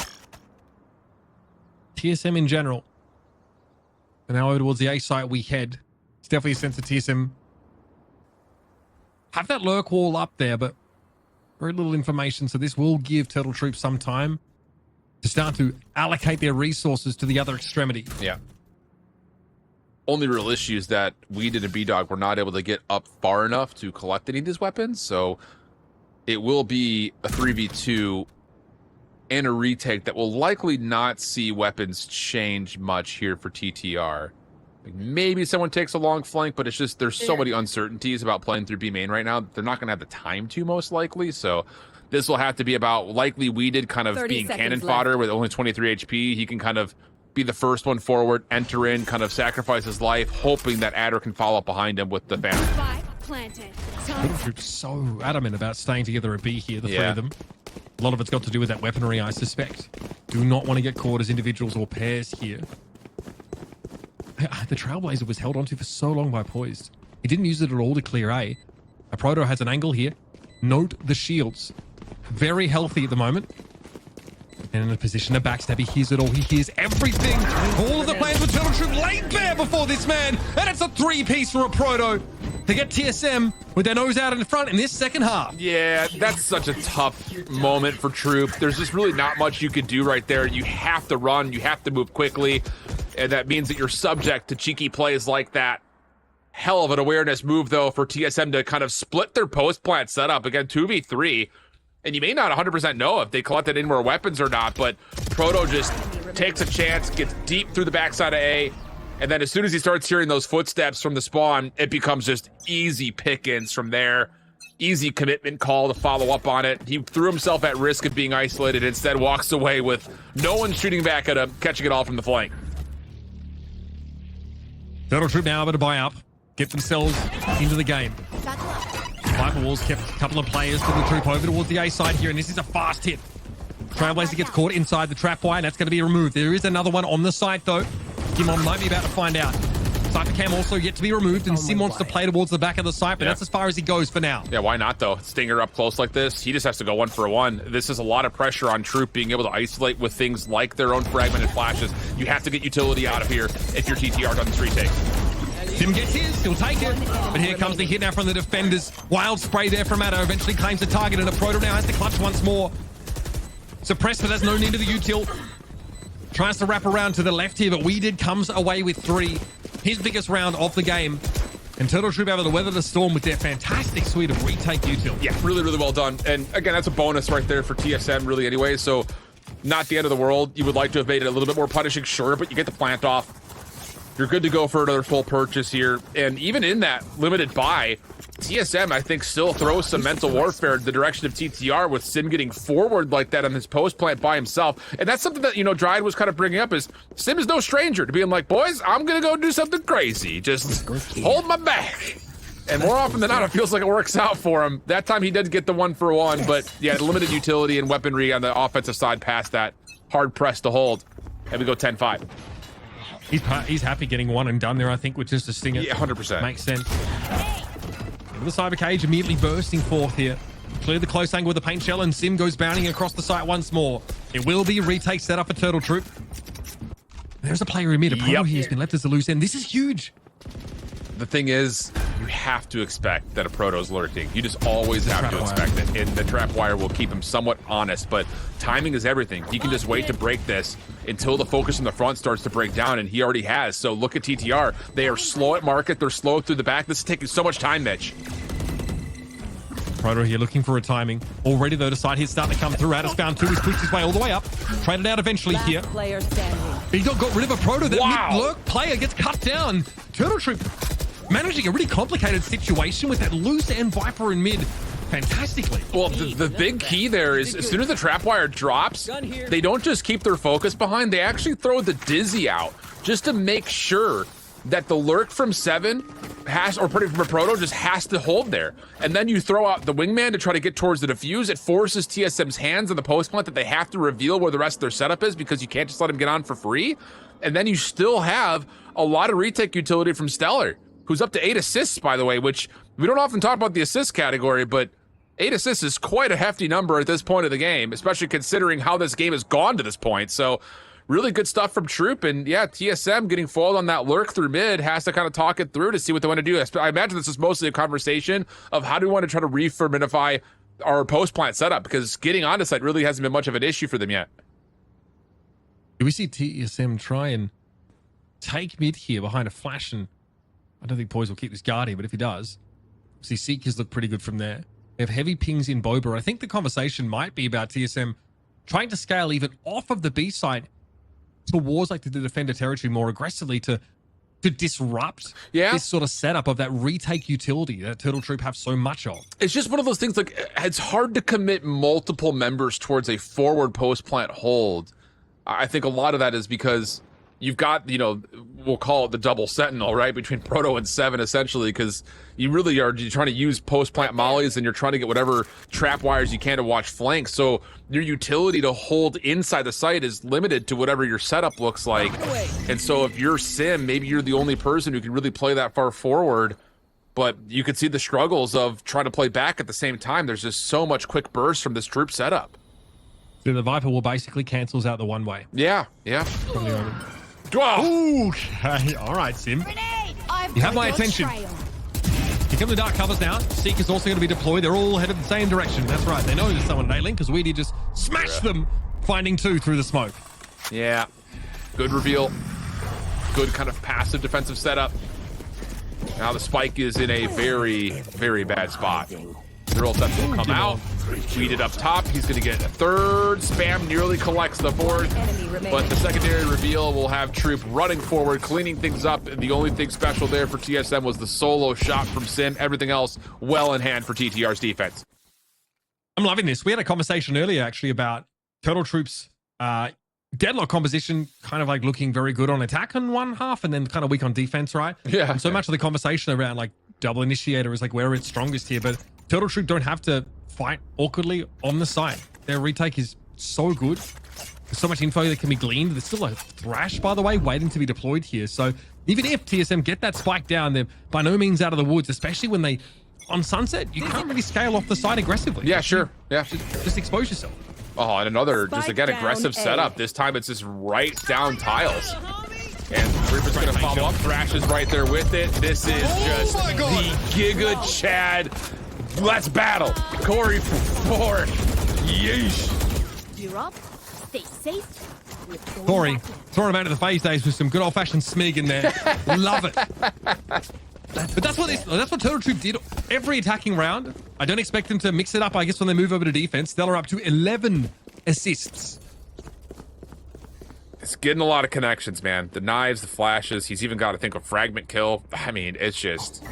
[SPEAKER 2] TSM in general. And now over towards the A site we head. It's definitely a sense of TSM have that lurk wall up there, but very little information, so this will give Turtle Troop some time to start to allocate their resources to the other extremity.
[SPEAKER 3] Yeah. Only real issue is that Weeded and B-Dog were not able to get up far enough to collect any of these weapons, so it will be a 3v2 and a retake that will likely not see weapons change much here for TTR. Like maybe someone takes a long flank, but it's just there's so many uncertainties about playing through B main right now. They're not going to have the time to, most likely. So this will have to be about likely Weeded kind of being cannon fodder with only 23 HP. He can kind of be the first one forward, enter in, kind of sacrifice his life, hoping that Adder can follow up behind him with the Phantom.
[SPEAKER 2] Turtle Troop's so adamant about staying together at B here, the 3 of them. A lot of it's got to do with that weaponry, I suspect. Do not want to get caught as individuals or pairs here. The Trailblazer was held onto for so long by Poised. He didn't use it at all to clear A. A Proto has an angle here. Note the shields. Very healthy at the moment. And in a position to backstab, he hears it all. He hears everything. All of the plans with Turtle Troop laid bare before this man. And it's a 3-piece for a Proto to get TSM with their nose out in front in this second half.
[SPEAKER 3] Yeah, that's such a tough moment for Troop. There's just really not much you could do right there. You have to run. You have to move quickly. And that means that you're subject to cheeky plays like that. Hell of an awareness move, though, for TSM to kind of split their post-plant setup. Again, 2v3. And you may not 100% know if they collected any more weapons or not, but Proto just takes a chance, gets deep through the backside of A, and then as soon as he starts hearing those footsteps from the spawn, it becomes just easy pickings from there. Easy commitment call to follow up on it. He threw himself at risk of being isolated, instead walks away with no one shooting back at him, catching it all from the flank.
[SPEAKER 2] Turtle Troop now able to buy up, get themselves into the game. Viper Walls kept a couple of players for the Troop over towards the A side here, and this is a fast hit. Trailblazer gets caught inside the trap wire, and that's going to be removed. There is another one on the site, though. Gimon might be about to find out. Cypher Cam also yet to be removed, and Sim wants to play towards the back of the site, but that's as far as he goes for now.
[SPEAKER 3] Yeah, why not, though? Stinger up close like this, he just has to go 1-for-1. This is a lot of pressure on Troop being able to isolate with things like their own fragmented flashes. You have to get utility out of here if you're TTR on this retake.
[SPEAKER 2] Sim gets his, he'll take it. But here comes the hit now from the defenders. Wild spray there from Addo, eventually claims the target, and a Proto now has to clutch once more. Suppressed, but has no need of the util. Tries to wrap around to the left here, but Weeded comes away with 3. His biggest round of the game. And Turtle Troop able to weather the storm with their fantastic suite of retake utility.
[SPEAKER 3] Yeah, really, really well done. And again, that's a bonus right there for TSM, really, anyway. So, not the end of the world. You would like to have made it a little bit more punishing, sure, but you get the plant off. You're good to go for another full purchase here. And even in that limited buy, TSM, I think, still throws some mental warfare in the direction of TTR with Sim getting forward like that on his post plant by himself. And that's something that, Dryad was kind of bringing up is Sim is no stranger to being like, boys, I'm going to go do something crazy. Just hold my back. And more often than not, it feels like it works out for him. That time he did get the 1-for-1, but yeah, limited utility and weaponry on the offensive side past that. Hard pressed to hold. And we go 10-5.
[SPEAKER 2] He's happy getting one and done there, I think, with just a stinger.
[SPEAKER 3] Yeah, 100%.
[SPEAKER 2] Makes sense. The cyber cage immediately bursting forth here. Clear the close angle with the paint shell, and Sim goes bounding across the site once more. It will be a retake set up for Turtle Troop. There's a player in mid. A pro here has been left as a loose end. This is huge.
[SPEAKER 3] The thing is, you have to expect that a proto's lurking. You just always have to expect it. And the trap wire will keep him somewhat honest, but timing is everything. He can just wait to break this until the focus in the front starts to break down, and he already has. So look at TTR. They are slow at market. They're slow through the back. This is taking so much time, Mitch.
[SPEAKER 2] Proto here looking for a timing. Already, though, the side hit's starting to come through. Addis found two. He's pushed his way all the way up. Traded out eventually here. He got rid of a Proto. That mid-lurk player gets cut down. Turtle Troop managing a really complicated situation with that loose end Viper in mid fantastically.
[SPEAKER 3] Well, the big key there is as soon as the trap wire drops, they don't just keep their focus behind, they actually throw the Dizzy out just to make sure that the lurk from 7 has, or pretty from a Proto, just has to hold there. And then you throw out the wingman to try to get towards the defuse. It forces TSM's hands on the post plant that they have to reveal where the rest of their setup is because you can't just let him get on for free. And then you still have a lot of retake utility from Stellar, who's up to 8 assists, by the way, which we don't often talk about the assist category, but 8 assists is quite a hefty number at this point of the game, especially considering how this game has gone to this point. So really good stuff from Troop, and yeah, TSM getting foiled on that lurk through mid has to kind of talk it through to see what they want to do. I imagine this is mostly a conversation of how do we want to try to reforminify our post-plant setup, because getting onto site really hasn't been much of an issue for them yet.
[SPEAKER 2] Do we see TSM try and take mid here behind a flash? And I don't think Poise will keep this guard here, but if he does, see Seekers look pretty good from there. They have heavy pings in Boba. I think the conversation might be about TSM trying to scale even off of the B side towards like the defender territory more aggressively to disrupt this sort of setup of that retake utility that Turtle Troop have so much of.
[SPEAKER 3] It's just one of those things, like, it's hard to commit multiple members towards a forward post plant hold. I think a lot of that is because you've got, we'll call it the double sentinel, right, between Proto and 7, essentially, because you really are trying to use post-plant mollies and you're trying to get whatever trap wires you can to watch flanks. So your utility to hold inside the site is limited to whatever your setup looks like. And so if you're Sim, maybe you're the only person who can really play that far forward, but you could see the struggles of trying to play back at the same time. There's just so much quick burst from this Troop setup.
[SPEAKER 2] So the Viper will basically cancels out the one way.
[SPEAKER 3] Yeah.
[SPEAKER 2] Ooh, okay. All right, Sim. You have my attention. Here come the dark covers now. Seeker's also going to be deployed. They're all headed the same direction. That's right. They know there's someone nailing because we did just smash them, finding 2 through the smoke.
[SPEAKER 3] Yeah. Good reveal. Good kind of passive defensive setup. Now the spike is in a very, very bad spot. Zero Sense will come out. Tweeted up top. He's going to get a third. Spam nearly collects the fourth. But the secondary reveal will have Troop running forward, cleaning things up. And the only thing special there for TSM was the solo shot from Sim. Everything else well in hand for TTR's defense.
[SPEAKER 2] I'm loving this. We had a conversation earlier, actually, about Turtle Troop's deadlock composition kind of like looking very good on attack on one half and then kind of weak on defense, right?
[SPEAKER 3] Yeah.
[SPEAKER 2] And so much of the conversation around like double initiator is like where it's strongest here, but Turtle Troop don't have to fight awkwardly on the side. Their retake is so good. There's so much info that can be gleaned. There's still a Thrash, by the way, waiting to be deployed here. So even if TSM get that spike down, they're by no means out of the woods, especially when they, on Sunset, you can't really scale off the side aggressively.
[SPEAKER 3] Yeah, sure. Yeah.
[SPEAKER 2] Just expose yourself.
[SPEAKER 3] Oh, and another, just again, aggressive setup. This time it's just right down tiles. And Reaper's going to follow up. Thrash is right there with it. This is just the Giga Chad. Let's battle. Corey for 4. Yeesh.
[SPEAKER 5] You're up. Stay safe.
[SPEAKER 2] Corey, throwing him out of the phase days with some good old-fashioned smig in there. Love it. But that's what Turtle Troop did every attacking round. I don't expect them to mix it up, I guess, when they move over to defense. Stellar up to 11 assists.
[SPEAKER 3] It's getting a lot of connections, man. The knives, the flashes. He's even got, I think, a fragment kill. I mean, it's just...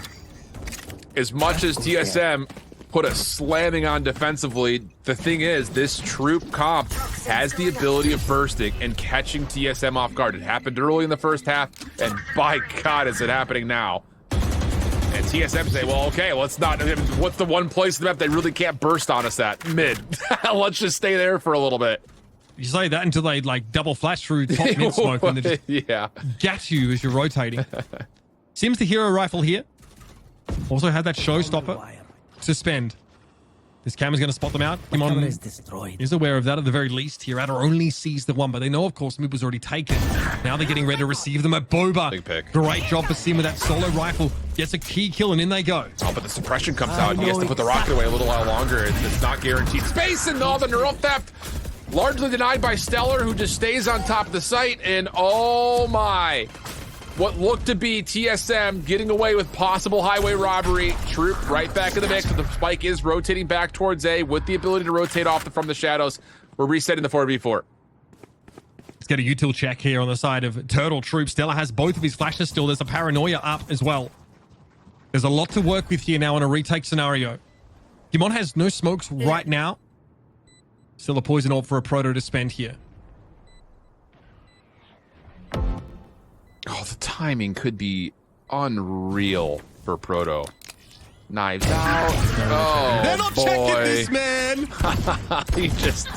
[SPEAKER 3] As much as TSM put a slamming on defensively, the thing is, this Troop comp has the ability of bursting and catching TSM off guard. It happened early in the first half, and by God, is it happening now. And TSM say, well, okay, let's not... What's the one place in the map they really can't burst on us at? Mid. Let's just stay there for a little bit.
[SPEAKER 2] You say that until they like double flash through top mid smoke and they just get you as you're rotating. Sims the hero rifle here. Also had that showstopper. Suspend. This camera's going to spot them out. Kimon is aware of that at the very least here. Adder only sees the one, but they know, of course, mid was already taken. Now they're getting ready to receive them at Boba.
[SPEAKER 3] Big pick.
[SPEAKER 2] Great job for Sim with that solo rifle. Gets a key kill, and in they go.
[SPEAKER 3] Oh, but the suppression comes out. He has to put the rocket away a little while longer. It's not guaranteed space, and all the neural theft largely denied by Stellar, who just stays on top of the site. And oh my, what looked to be TSM getting away with possible highway robbery. Troop right back in the mix, but the spike is rotating back towards A with the ability to rotate off from the shadows. We're resetting the 4v4.
[SPEAKER 2] Let's get a util check here on the side of Turtle Troop. Stellar has both of his flashes still. There's a paranoia up as well. There's a lot to work with here now in a retake scenario. Kimon has no smokes right now. Still a poison orb for a Proto to spend here.
[SPEAKER 3] Oh, the timing could be unreal for Proto. Knives out. Oh,
[SPEAKER 2] they're not checking this, man.
[SPEAKER 3] He just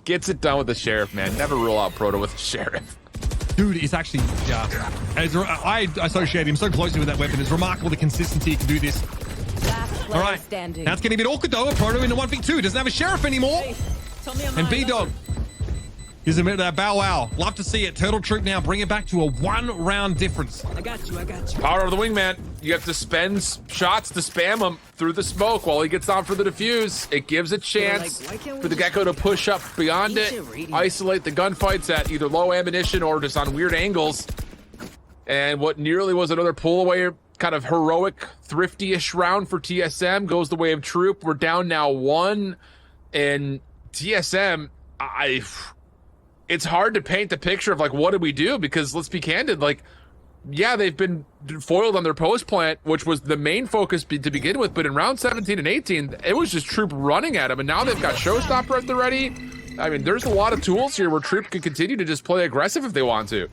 [SPEAKER 3] gets it done with the Sheriff, man. Never rule out Proto with the Sheriff.
[SPEAKER 2] Dude, it's actually, I associate him so closely with that weapon. It's remarkable the consistency he can do this. All right, now it's getting a bit awkward though. Proto into 1v2. Doesn't have a Sheriff anymore. And B-Dog is a bit of that bow wow. Love to see it. Turtle Troop now bring it back to a 1-round difference.
[SPEAKER 4] I got you.
[SPEAKER 3] Power of the wingman. You have to spend shots to spam him through the smoke while he gets on for the defuse. It gives a chance for the Gecko to push up beyond it, isolate the gunfights at either low ammunition or just on weird angles. And what nearly was another pull away, kind of heroic, thrifty-ish round for TSM goes the way of Troop. We're down now 1, and TSM, it's hard to paint the picture of like, what did we do? Because let's be candid, like, yeah, they've been foiled on their post plant, which was the main focus to begin with. But in round 17 and 18, it was just Troop running at them. And now they've got Showstopper at the ready. I mean, there's a lot of tools here where Troop can continue to just play aggressive if they want to.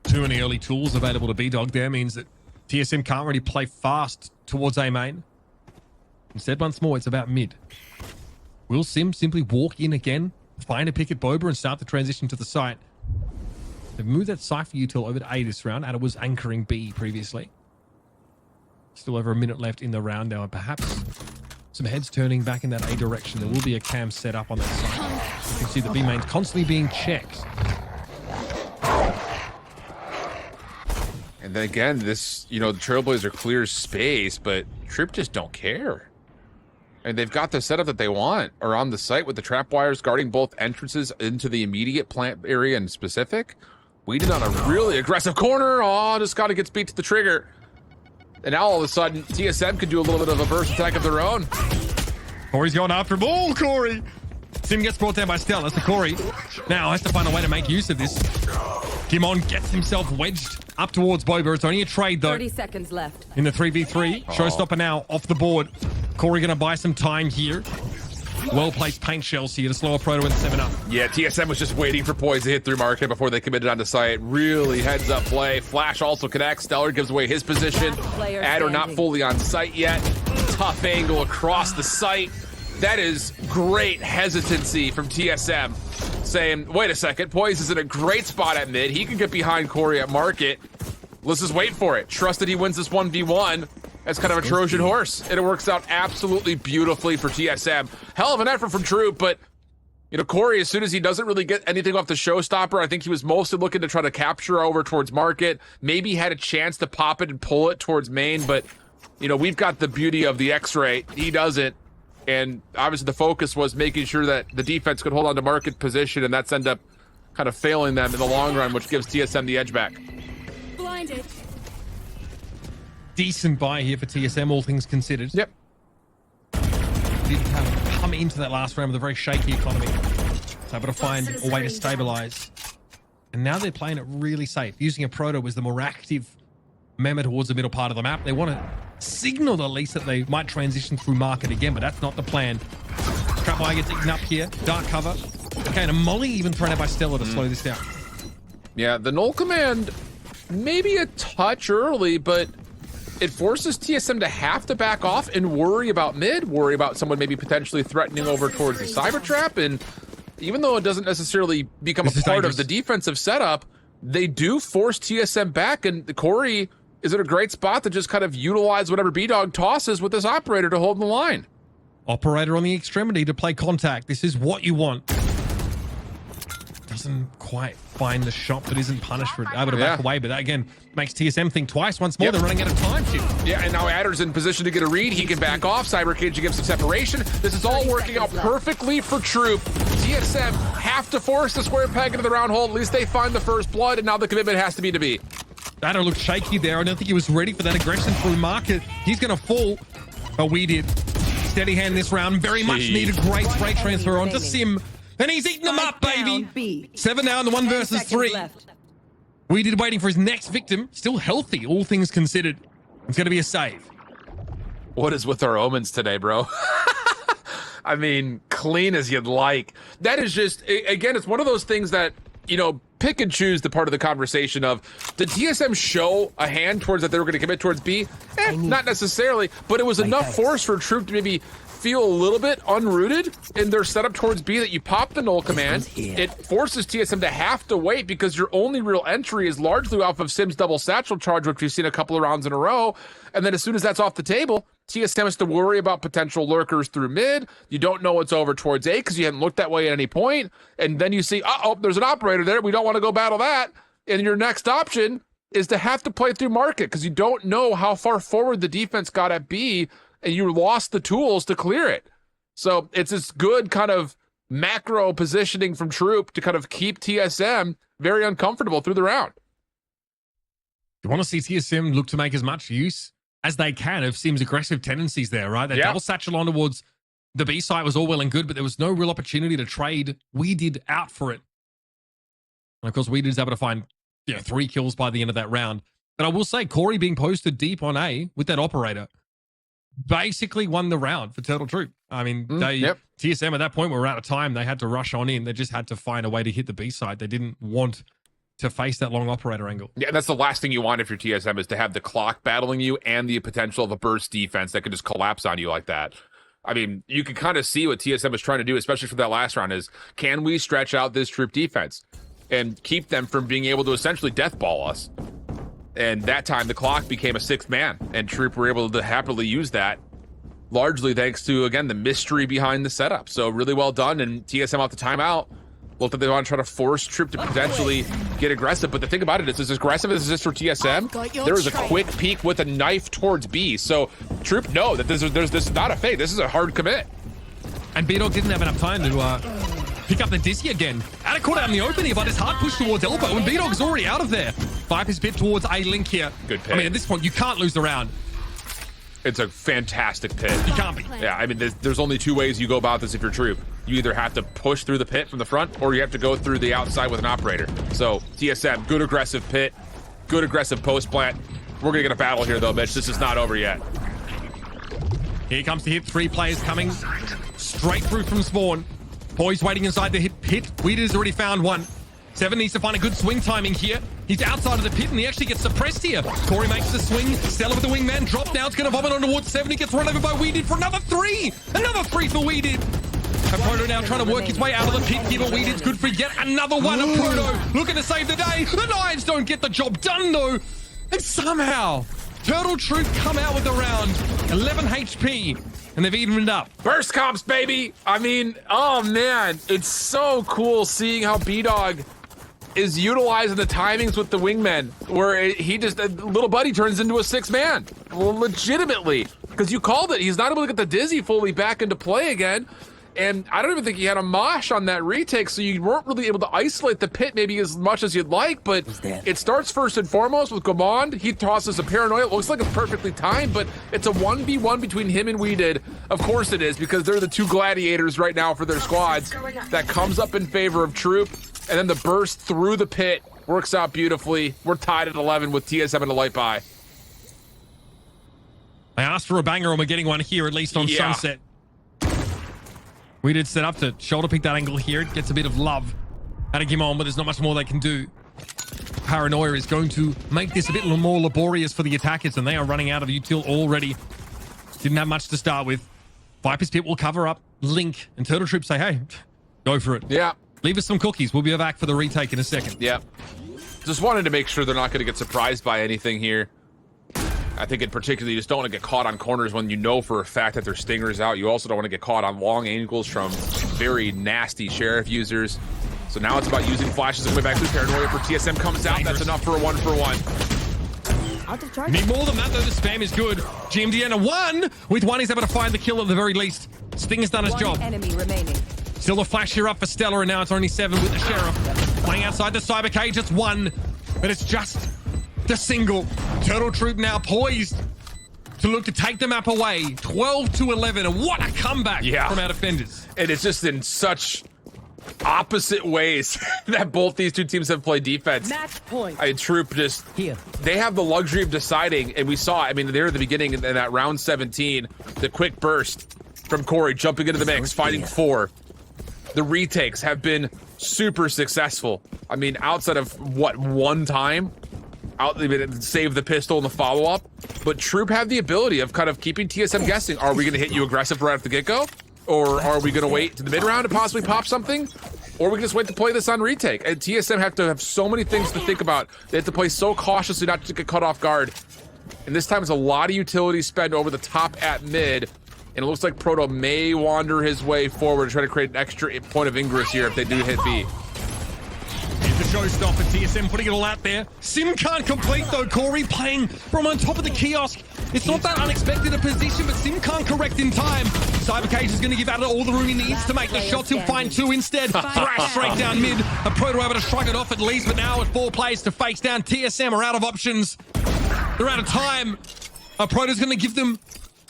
[SPEAKER 2] Too many early tools available to B-Dog there means that TSM can't really play fast towards A main. Instead, once more, it's about mid. Will Sim simply walk in again, find a pick at Boba, and start the transition to the site? They've moved that Cypher util over to A this round. Adder was anchoring B previously. Still over a minute left in the round now, and perhaps some heads turning back in that A direction. There will be a cam set up on that site. You can see the B main's constantly being checked.
[SPEAKER 3] And then again, this, the Trailblazer clears space, but Troop just don't care. And they've got the setup that they want around the site with the trap wires guarding both entrances into the immediate plant area in specific. We did on a really aggressive corner. Oh, just got to get beat to the trigger. And now all of a sudden, TSM could do a little bit of a burst attack of their own.
[SPEAKER 2] Corey's going after him. Oh, Corey! Sim gets brought down by Stell. That's the Corey. Now has to find a way to make use of this. Kimon gets himself wedged up towards Boba. It's only a trade, though.
[SPEAKER 5] 30 seconds left.
[SPEAKER 2] In the 3v3. Showstopper now off the board. Corey going to buy some time here. Well-placed paint shells here to slow a Proto with 7-up.
[SPEAKER 3] Yeah, TSM was just waiting for Poise to hit through market before they committed onto site. Really heads-up play. Flash also connects. Stellar gives away his position. Adder not fully on site yet. Tough angle across the site. That is great hesitancy from TSM. Saying, wait a second, Poise is in a great spot at mid. He can get behind Corey at market. Let's just wait for it. Trust that he wins this 1v1. That's kind of a Trojan horse. And it works out absolutely beautifully for TSM. Hell of an effort from Troop, but Corey, as soon as he doesn't really get anything off the showstopper, I think he was mostly looking to try to capture over towards market. Maybe had a chance to pop it and pull it towards main, but we've got the beauty of the X-ray. He doesn't. And obviously the focus was making sure that the defense could hold on to market position, and that's ended up kind of failing them in the long run, which gives TSM the edge back.
[SPEAKER 5] Blinded.
[SPEAKER 2] decent buy here for TSM, all things considered.
[SPEAKER 3] Yep.
[SPEAKER 2] Didn't have come into that last round with a very shaky economy. So able to find a way to stabilize. And now they're playing it really safe. Using a Proto was the more active member towards the middle part of the map. They want to signal at least that they might transition through market again, but that's not the plan. Trapwire gets eaten up here. Dark cover. Okay, and a molly even thrown out by Stella to slow this down.
[SPEAKER 3] Yeah, the null command, maybe a touch early, but it forces TSM to have to back off and worry about mid, worry about someone maybe potentially threatening over towards the cyber trap. And even though it doesn't necessarily become a part of the defensive setup, they do force TSM back, and Corey is in a great spot to just kind of utilize whatever B-Dog tosses with this operator to hold the line.
[SPEAKER 2] Operator on the extremity to play contact. This is what you want. Doesn't quite find the shot, but isn't punished for it. Able to back away, but that again makes TSM think twice once more. They're running out of time too.
[SPEAKER 3] Yeah, and now Adder's in position to get a read. He can back off. Cyber Cage to give some separation. This is all working out perfectly for Troop. TSM have to force the square peg into the round hole. At least they find the first blood, and now the commitment has to be to B.
[SPEAKER 2] Adder looked shaky there. I don't think he was ready for that aggression through market. He's going to fall, but we did. Steady hand this round. Very much needed. Great spray transfer onto Sim. And he's eating them up, baby. 7 down to 1 versus 3. We did waiting for his next victim. Still healthy, all things considered. It's going to be a save.
[SPEAKER 3] What is with our omens today, bro? I mean, clean as you'd like. That is just, again, it's one of those things that, you know, pick and choose the part of the conversation of, did TSM show a hand towards that they were going to commit towards B? Not necessarily, but it was enough force for Troop to maybe feel a little bit unrooted in their setup towards B that you pop the null command. It forces TSM to have to wait because your only real entry is largely off of Sim's double satchel charge, which we've seen a couple of rounds in a row. And then as soon as that's off the table, TSM has to worry about potential lurkers through mid. You don't know what's over towards A because you hadn't looked that way at any point. And then you see, uh-oh, there's an operator there. We don't want to go battle that. And your next option is to have to play through market because you don't know how far forward the defense got at B, and you lost the tools to clear it. So it's this good kind of macro positioning from Troop to kind of keep TSM very uncomfortable through the round.
[SPEAKER 2] You want to see TSM look to make as much use as they can of Sim's aggressive tendencies there, right? That double satchel on towards the B site was all well and good, but there was no real opportunity to trade. We did out for it. And of course, we did able to find 3 kills by the end of that round. But I will say, Corey being posted deep on A with that operator basically won the round for Turtle Troop. I mean, TSM at that point were out of time. They had to rush on in. They just had to find a way to hit the B side. They didn't want to face that long operator angle.
[SPEAKER 3] Yeah, that's the last thing you want if you're TSM is to have the clock battling you and the potential of a burst defense that could just collapse on you like that. I mean, you can kind of see what TSM is trying to do, especially for that last round, is can we stretch out this Troop defense and keep them from being able to essentially deathball us? And that time, the clock became a 6th man, and Troop were able to happily use that, largely thanks to, again, the mystery behind the setup. So really well done, and TSM off the timeout looked like they want to try to force Troop to potentially get aggressive. But the thing about it is, as aggressive as this is for TSM, there was a quick peek with a knife towards B. So Troop know that this is not a fake. This is a hard commit.
[SPEAKER 2] And B-Dog didn't have enough time to pick up the Dizzy again. Out of caught out in the open here, but his hard push towards elbow, and B-Dog's already out of there. Viper's bit towards A-Link here.
[SPEAKER 3] Good pick.
[SPEAKER 2] I mean, at this point, you can't lose the round.
[SPEAKER 3] It's a fantastic pit.
[SPEAKER 2] You can't be.
[SPEAKER 3] Yeah, I mean, there's only 2 ways you go about this if you're Troop. You either have to push through the pit from the front, or you have to go through the outside with an operator. So, TSM, good aggressive pit, good aggressive post plant. We're gonna get a battle here, though, Mitch. This is not over yet.
[SPEAKER 2] Here comes the hit. 3 players coming straight through from spawn. Boys waiting inside the hit pit. Weeder's already found one. 7 needs to find a good swing timing here. He's outside of the pit and he actually gets suppressed here. Corey makes the swing. Stella with the wingman. Drop down. It's going to vomit on towards 7. He gets run over by Weeded for another 3. Another 3 for Weeded. And Proto now trying to work his way out of the pit here, but Weeded's good for yet another one. And Proto looking to save the day. The Knives don't get the job done though. And somehow, Turtle Troop come out with the round. 11 HP. And they've evened it up.
[SPEAKER 3] Burst comps, baby. I mean, oh man, it's so cool seeing how B-Dog is utilizing the timings with the wingmen, where he just, little buddy turns into a 6th man. Well, legitimately, because you called it. He's not able to get the Dizzy fully back into play again. and I don't even think he had a mosh on that retake, so you weren't really able to isolate the pit maybe as much as you'd like, but it starts first and foremost with Gomond. He tosses a paranoia. It looks like it's perfectly timed, but it's a 1v1 between him and We Did. Of course it is, because they're the two gladiators right now for their squads. That comes up in favor of Troop, and then the burst through the pit works out beautifully. We're tied at 11 with TSM and a light buy.
[SPEAKER 2] I asked for a banger, and we're getting one here, at least on Sunset. We did set up to shoulder pick that angle here. It gets a bit of love out of Gimon, but there's not much more they can do. Paranoia is going to make this a bit more laborious for the attackers, and they are running out of util already. Didn't have much to start with. Viper's Pit will cover up. Link and Turtle Troop say, hey, go for it.
[SPEAKER 3] Yeah.
[SPEAKER 2] Leave us some cookies. We'll be back for the retake in a second.
[SPEAKER 3] Yeah. Just wanted to make sure they're not going to get surprised by anything here. I think in particular, you just don't want to get caught on corners when you know for a fact that their Stinger's out. You also don't want to get caught on long angles from very nasty Sheriff users. So now it's about using flashes and coming back through Paranoia for TSM comes out. That's enough for a 1-for-1.
[SPEAKER 2] Need more than that, though. The spam is good. GMDN a 1. With 1, he's able to find the kill at the very least. Sting has done his job.
[SPEAKER 5] Enemy remaining.
[SPEAKER 2] Still a flash here up for Stellar, and now it's only 7 with the Sheriff. Playing outside the cyber cage, it's 1. But it's just the single. Turtle Troop now poised to look to take the map away. 12-11, and what a comeback from our defenders.
[SPEAKER 3] And it's just in such opposite ways that both these two teams have played defense.
[SPEAKER 5] Match point.
[SPEAKER 3] Troop just, they have the luxury of deciding, and we saw, I mean, they're at the beginning in that round 17, the quick burst from Corey jumping into the mix, fighting 4. The retakes have been super successful. I mean, outside of what, one time? Save the pistol in the follow-up, but Troop have the ability of kind of keeping TSM guessing. Are we going to hit you aggressive right off the get-go? Or are we going to wait to the mid-round to possibly pop something? Or we can just wait to play this on retake. And TSM have to have so many things to think about. They have to play so cautiously not to get caught off guard. And this time it's a lot of utility spent over the top at mid. And it looks like Proto may wander his way forward to try to create an extra point of ingress here if they do hit B.
[SPEAKER 2] Here's the showstopper. TSM putting it all out there. Sim can't complete though. Corey playing from on top of the kiosk. It's not that unexpected a position, but Sim can't correct in time. Cybercage is going to give out all the room he needs to make the shots. He'll find 2 instead. Thrash straight down mid. A Proto able to shrug it off at least, but now with 4 players to face down, TSM are out of options. They're out of time. A Proto's going to give them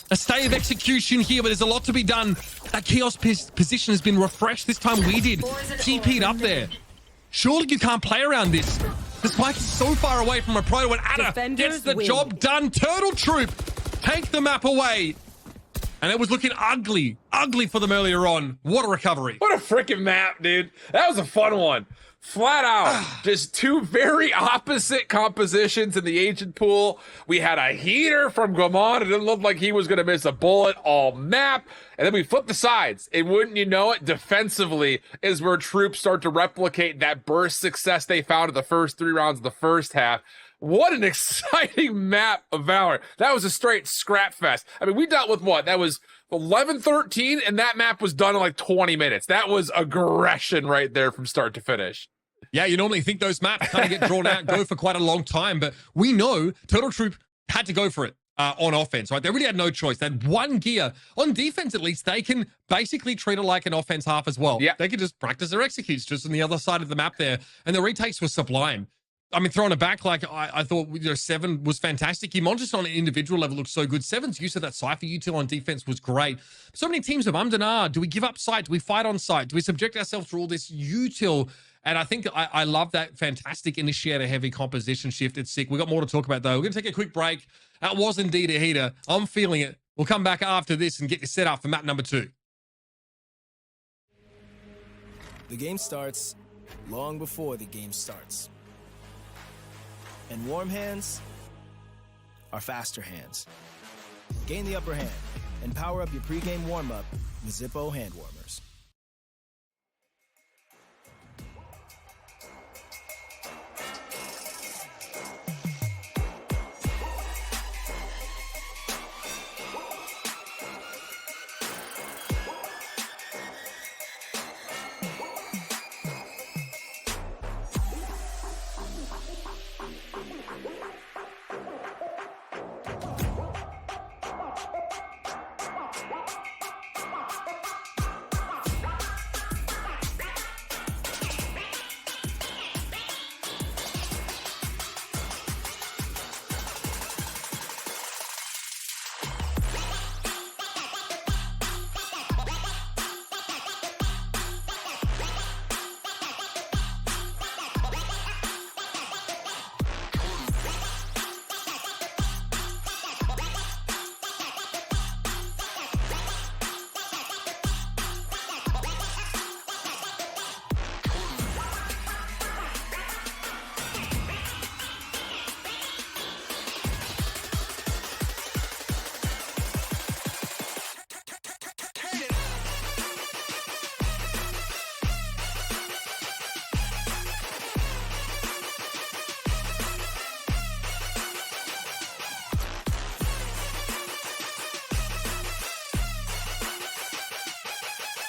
[SPEAKER 2] a stay of execution here, but there's a lot to be done. That kiosk position has been refreshed. This time we did. TP'd up there. Surely you can't play around this. The spike is so far away from a Proto, and Ada gets the job done. Turtle Troop take the map away. And it was looking ugly for them earlier on. What a recovery.
[SPEAKER 3] What a freaking map, dude. That was a fun one. Flat out, just 2 very opposite compositions in the agent pool. We had a heater from Gomond. It didn't look like he was going to miss a bullet all map. And then we flip the sides. And wouldn't you know it, defensively is where Troops start to replicate that burst success they found in the first 3 rounds of the first half. What an exciting map of Valor. That was a straight scrap fest. I mean, we dealt with what? That was 11-13, and that map was done in like 20 minutes. That was aggression right there from start to finish.
[SPEAKER 2] Yeah, you normally think those maps kind of get drawn out and go for quite a long time, but we know Turtle Troop had to go for it on offense, right? They really had no choice. They had 1 gear. On defense, at least, they can basically treat it like an offense half as well.
[SPEAKER 3] Yeah.
[SPEAKER 2] They can just practice their executes just on the other side of the map there, and the retakes were sublime. I mean, throwing it back, like I thought, 7 was fantastic. Imon just on an individual level looked so good. 7's use of that Cypher util on defense was great. So many teams have ummed and ahed. Do we give up site? Do we fight on site? Do we subject ourselves to all this util? And I think I love that fantastic initiator heavy composition shift. It's sick. We got more to talk about though. We're going to take a quick break. That was indeed a heater. I'm feeling it. We'll come back after this and get you set up for map number 2.
[SPEAKER 6] The game starts long before the game starts. And warm hands are faster hands. Gain the upper hand and power up your pregame warm-up with Zippo hand warmers.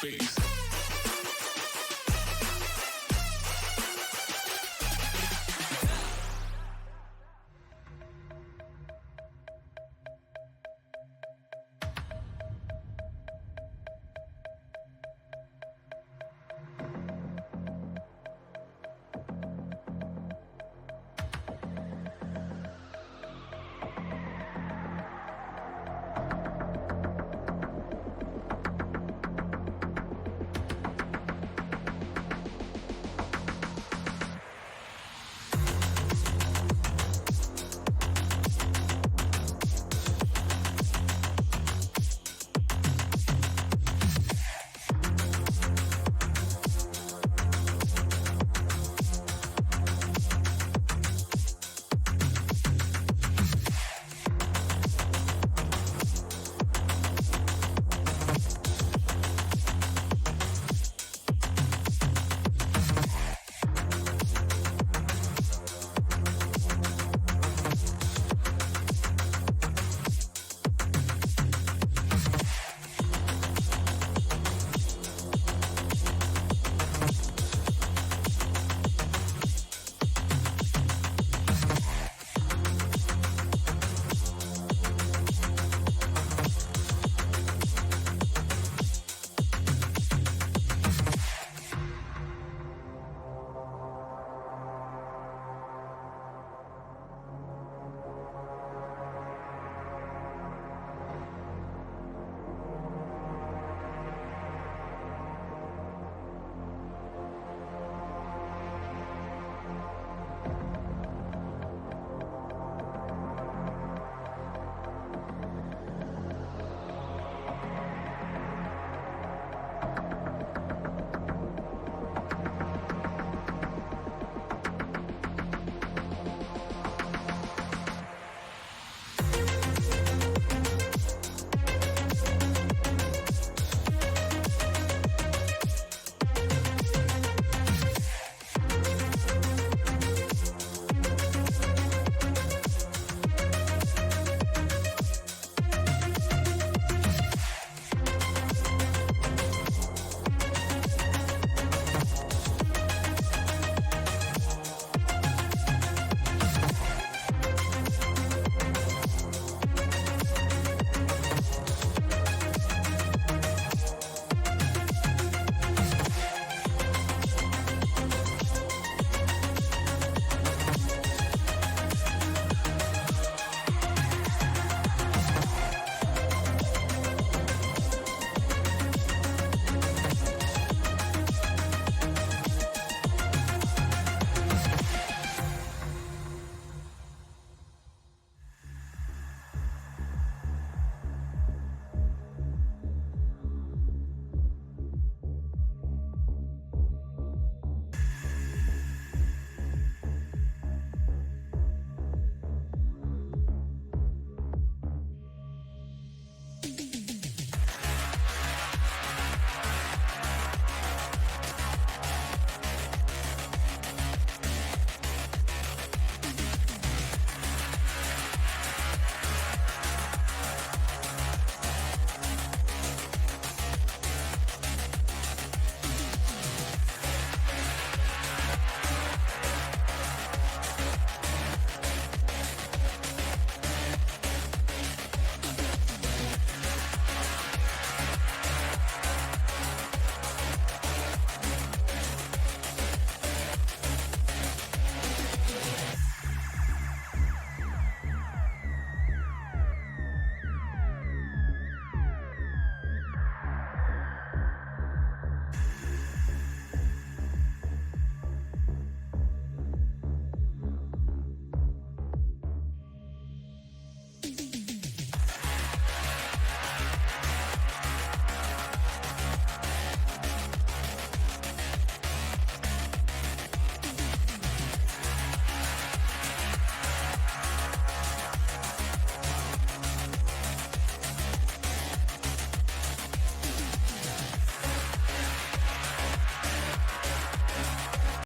[SPEAKER 7] face.